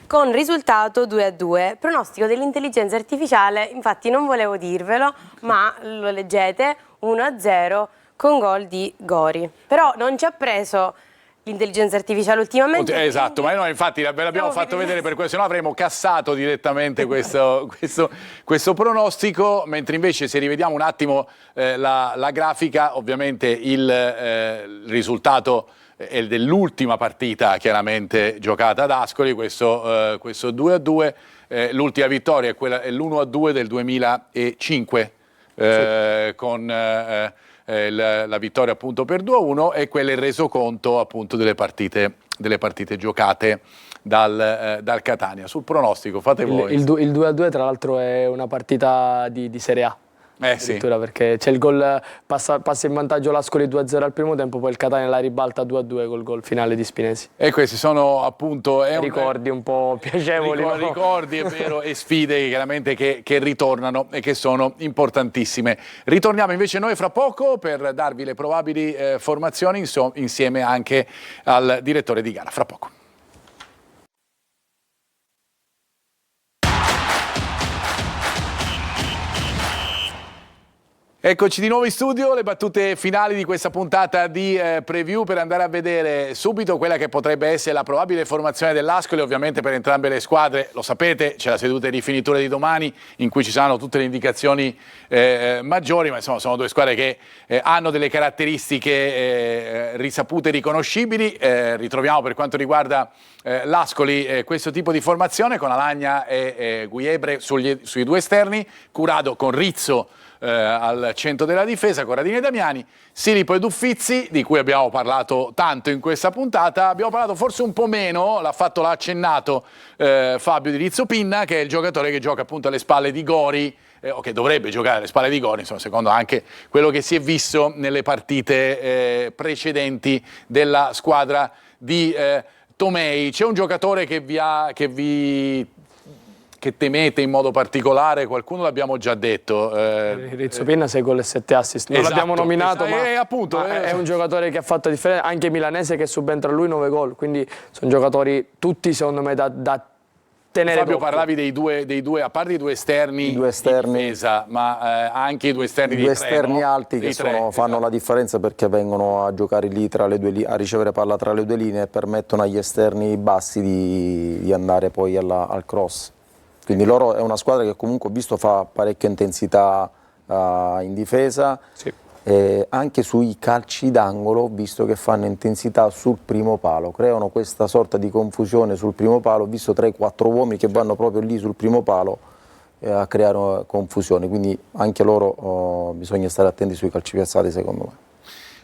E: con risultato 2-2, pronostico dell'intelligenza artificiale, infatti non volevo dirvelo, ma lo leggete, 1-0 con gol di Gori. Però non ci ha preso l'intelligenza artificiale ultimamente.
A: Esatto, ma noi infatti ve l'abbiamo fatto vedere per questo, se no avremmo cassato direttamente questo pronostico, mentre invece se rivediamo un attimo la grafica, ovviamente il risultato è dell'ultima partita chiaramente giocata ad Ascoli, questo 2-2, l'ultima vittoria è l'1-2 del 2005 con la vittoria appunto per 2-1 e quello è il resoconto appunto delle partite giocate dal Catania. Sul pronostico fate voi.
D: Il 2-2 tra l'altro è una partita di Serie A.
A: Sì.
D: Perché c'è il gol, passa in vantaggio l'Ascoli 2-0 al primo tempo, poi il Catania la ribalta 2-2 col gol finale di Spinesi.
A: E questi sono appunto
D: ricordi un po' piacevoli.
A: Ricordi, è vero, e sfide chiaramente che ritornano e che sono importantissime. Ritorniamo invece noi fra poco per darvi le probabili formazioni insieme anche al direttore di gara. Fra poco. Eccoci di nuovo in studio, le battute finali di questa puntata di preview per andare a vedere subito quella che potrebbe essere la probabile formazione dell'Ascoli, ovviamente per entrambe le squadre, lo sapete, c'è la seduta di rifinitura di domani in cui ci saranno tutte le indicazioni maggiori, ma insomma sono due squadre che hanno delle caratteristiche risapute e riconoscibili. Ritroviamo per quanto riguarda l'Ascoli questo tipo di formazione con Alagna e Guiebre sui due esterni, Curado con Rizzo al centro della difesa, Corradini e Damiani, Silipo e Duffizzi, di cui abbiamo parlato tanto in questa puntata. Abbiamo parlato forse un po' meno, l'ha accennato Fabio, di Rizzo Pinna, che è il giocatore che gioca appunto alle spalle di Gori, o che dovrebbe giocare alle spalle di Gori, insomma, secondo anche quello che si è visto nelle partite precedenti della squadra di Tomei. C'è un giocatore che temete in modo particolare? Qualcuno l'abbiamo già detto.
D: Rizzo Pinna 6 gol e 7 assist. Non l'abbiamo nominato, ma è un giocatore che ha fatto differenza. Anche Milanese che subentra a lui 9 gol. Quindi sono giocatori tutti secondo me da tenere.
A: Fabio, parlavi dei due, a parte i due esterni, in difesa, ma anche i due esterni di tre.
C: I due esterni alti che fanno la differenza, perché vengono a giocare lì tra le due, a ricevere palla tra le due linee e permettono agli esterni bassi di andare poi al cross. Quindi loro è una squadra che comunque ho visto fa parecchia intensità in difesa, sì. E anche sui calci d'angolo ho visto che fanno intensità sul primo palo, creano questa sorta di confusione sul primo palo. Ho visto 3-4 uomini che vanno proprio lì sul primo palo a creare confusione, quindi anche loro bisogna stare attenti sui calci piazzati, secondo me.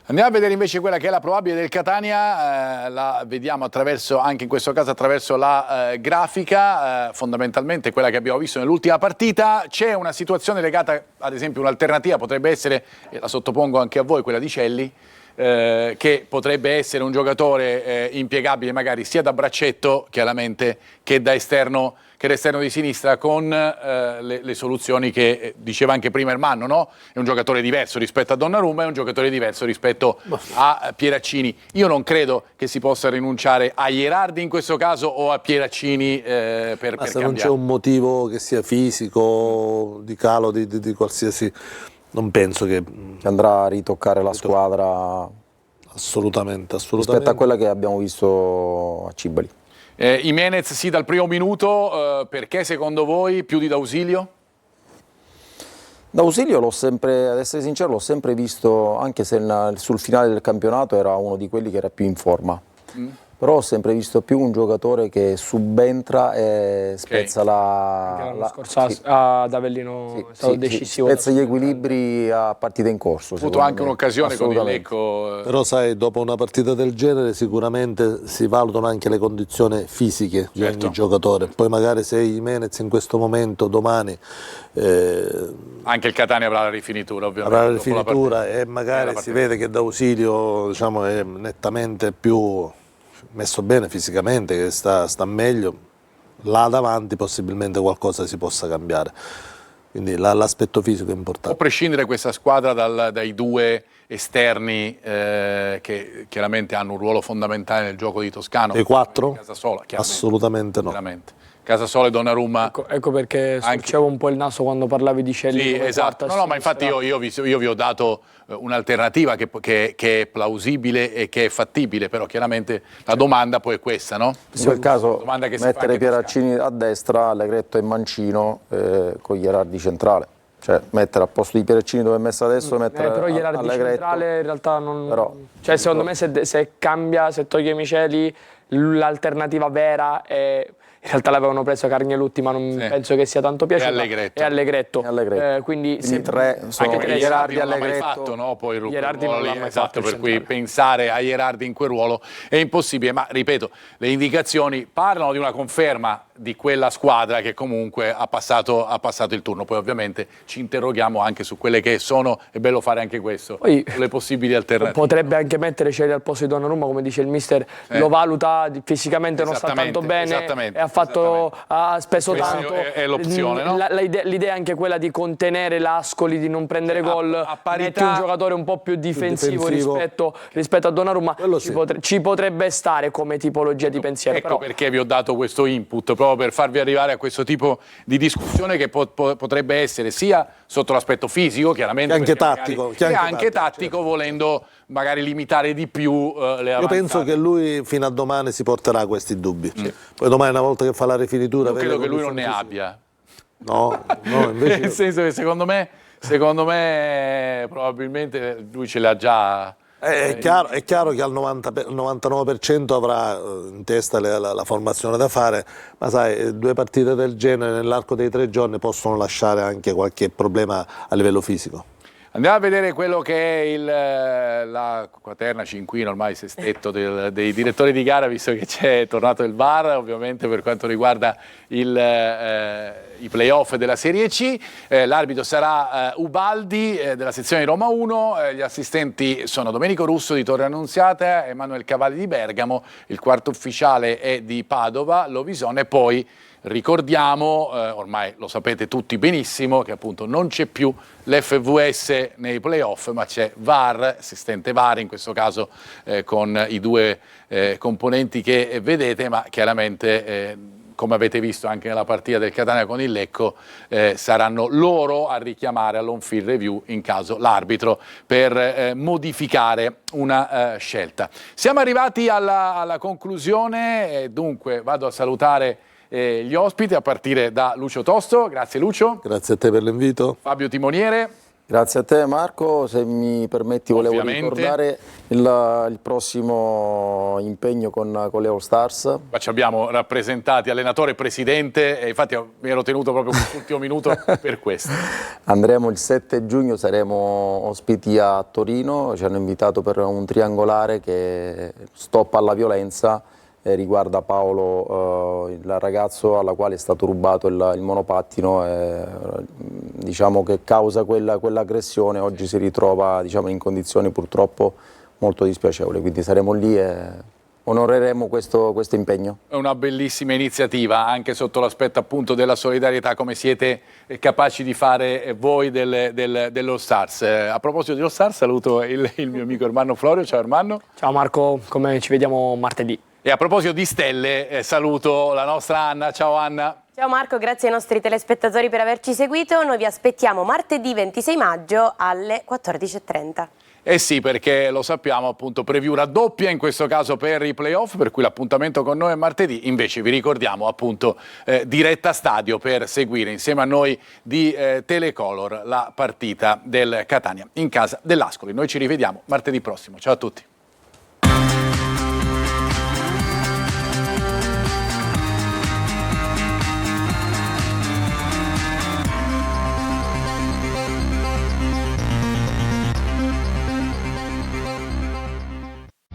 A: Andiamo a vedere invece quella che è la probabile del Catania, la vediamo attraverso, anche in questo caso attraverso la grafica, fondamentalmente quella che abbiamo visto nell'ultima partita. C'è una situazione legata, ad esempio un'alternativa potrebbe essere, e la sottopongo anche a voi, quella di Celli, che potrebbe essere un giocatore impiegabile magari sia da braccetto chiaramente che da esterno, che l'esterno di sinistra, con le soluzioni che diceva anche prima Ermanno, no? È un giocatore diverso rispetto a Donnarumma, è un giocatore diverso rispetto a Pieraccini. Io non credo che si possa rinunciare a Gherardi in questo caso o a Pieraccini per
B: se
A: cambiare.
B: Non c'è un motivo che sia fisico, di calo, di qualsiasi... Non penso che
C: andrà a ritoccare la squadra
B: assolutamente
C: rispetto a quella che abbiamo visto a Cibali.
A: Jimenez sì dal primo minuto, perché secondo voi più di D'Ausilio?
C: D'Ausilio l'ho sempre, ad essere sincero, l'ho sempre visto, anche se sul finale del campionato era uno di quelli che era più in forma. Però ho sempre visto più un giocatore che subentra e spezza
D: l'anno scorso ad Avellino è stato decisivo.
C: Spezza gli equilibri a partita in corso.
A: Ha avuto anche un'occasione con il Lecco.
B: Però sai, dopo una partita del genere sicuramente si valutano anche le condizioni fisiche di ogni giocatore. Poi magari se Jimenez in questo momento, domani...
A: anche il Catania avrà la rifinitura, ovviamente.
B: Avrà la rifinitura e magari si vede che D'Ausilio, diciamo, è nettamente più... messo bene fisicamente, che sta meglio, là davanti possibilmente qualcosa si possa cambiare, quindi l'aspetto fisico è importante.
A: Può prescindere questa squadra dai due esterni che chiaramente hanno un ruolo fondamentale nel gioco di Toscano?
B: E 4?
A: Casasola,
B: assolutamente no.
A: Casasola e Donnarumma.
D: Ecco perché storcevo un po' il naso quando parlavi di Celli.
A: Sì, esatto. No, ma infatti io vi ho dato un'alternativa che è plausibile e che è fattibile, però chiaramente la domanda poi è questa, no?
C: In quel caso mettere Pieraccini a destra, Allegretto e Mancino con Gherardi centrale. Cioè mettere a posto di Pieraccini dove è messo adesso, mettere
D: però Gherardi centrale in realtà non... Però, cioè secondo me se cambia, se toglie Miceli, l'alternativa vera è... In realtà l'avevano preso Carnielutti, ma non penso che sia tanto piaciuto.
A: E
D: Allegretto.
C: Quindi tre sono
A: anche perché Gherardi non l'ha mai fatto, no? Poi il ruolo lì, esatto, per cui pensare a Gherardi in quel ruolo è impossibile. Ma ripeto, le indicazioni parlano di una conferma di quella squadra che comunque ha passato il turno. Poi ovviamente ci interroghiamo anche su quelle che sono, è bello fare anche questo,
D: poi,
A: sulle possibili alternative.
D: Potrebbe anche mettere Celli al posto di Donnarumma, come dice il mister, lo valuta fisicamente, non sta tanto bene, ha speso tanto.
A: È l'opzione, no?
D: L'idea è anche quella di contenere l'Ascoli, di non prendere gol, metti un giocatore un po' più difensivo. Rispetto a Donnarumma, ci potrebbe stare come tipologia di pensiero.
A: Ecco perché vi ho dato questo input, proprio per farvi arrivare a questo tipo di discussione che potrebbe essere sia sotto l'aspetto fisico, chiaramente,
B: che anche tattico,
A: tattico, volendo magari limitare di più le avanzate.
B: Io penso che lui fino a domani si porterà questi dubbi. Poi domani, una volta che fa la rifinitura...
A: Io credo che lui non ne abbia.
B: No, invece...
A: Nel senso che secondo me probabilmente lui ce l'ha già.
B: È chiaro che al 99% avrà in testa la formazione da fare, ma sai, 2 partite del genere nell'arco dei 3 giorni possono lasciare anche qualche problema a livello fisico.
A: Andiamo a vedere quello che è la quaterna cinquina, ormai sestetto dei direttori di gara, visto che c'è tornato il VAR, ovviamente per quanto riguarda i playoff della Serie C. L'arbitro sarà Ubaldi della sezione di Roma 1, gli assistenti sono Domenico Russo di Torre Annunziata, Emanuele Cavalli di Bergamo, il quarto ufficiale è di Padova, Lovisone, e poi ricordiamo, ormai lo sapete tutti benissimo, che appunto non c'è più l'FVS nei playoff, ma c'è VAR, assistente VAR in questo caso, con i 2 componenti che vedete, ma chiaramente come avete visto anche nella partita del Catania con il Lecco, saranno loro a richiamare all'on-field review in caso l'arbitro per modificare una scelta. Siamo arrivati alla conclusione, dunque vado a salutare gli ospiti a partire da Lucio Tosto. Grazie Lucio.
B: Grazie a te per l'invito.
A: Fabio Timoniere.
C: Grazie a te Marco, se mi permetti volevo ricordare il prossimo impegno con le All Stars.
A: Ma ci abbiamo rappresentati allenatore e presidente e infatti mi ero tenuto proprio quest'ultimo minuto per questo.
C: Andremo il 7 giugno, saremo ospiti a Torino, ci hanno invitato per un triangolare che Stop alla violenza, riguarda Paolo, il ragazzo alla quale è stato rubato il monopattino, diciamo che causa quell'aggressione oggi si ritrova, diciamo, in condizioni purtroppo molto dispiacevoli, quindi saremo lì e onoreremo questo impegno.
A: È una bellissima iniziativa anche sotto l'aspetto appunto della solidarietà, come siete capaci di fare voi dell'All Stars. A proposito di All Stars saluto il mio amico Ermanno Florio. Ciao Ermanno.
D: Ciao Marco, come ci vediamo martedì.
A: E a proposito di stelle, saluto la nostra Anna. Ciao Anna.
E: Ciao Marco, grazie ai nostri telespettatori per averci seguito. Noi vi aspettiamo martedì 26 maggio alle 14:30.
A: Eh sì, perché lo sappiamo, appunto, preview raddoppia in questo caso per i playoff, per cui l'appuntamento con noi è martedì. Invece vi ricordiamo appunto diretta stadio per seguire insieme a noi di Telecolor la partita del Catania in casa dell'Ascoli. Noi ci rivediamo martedì prossimo. Ciao a tutti.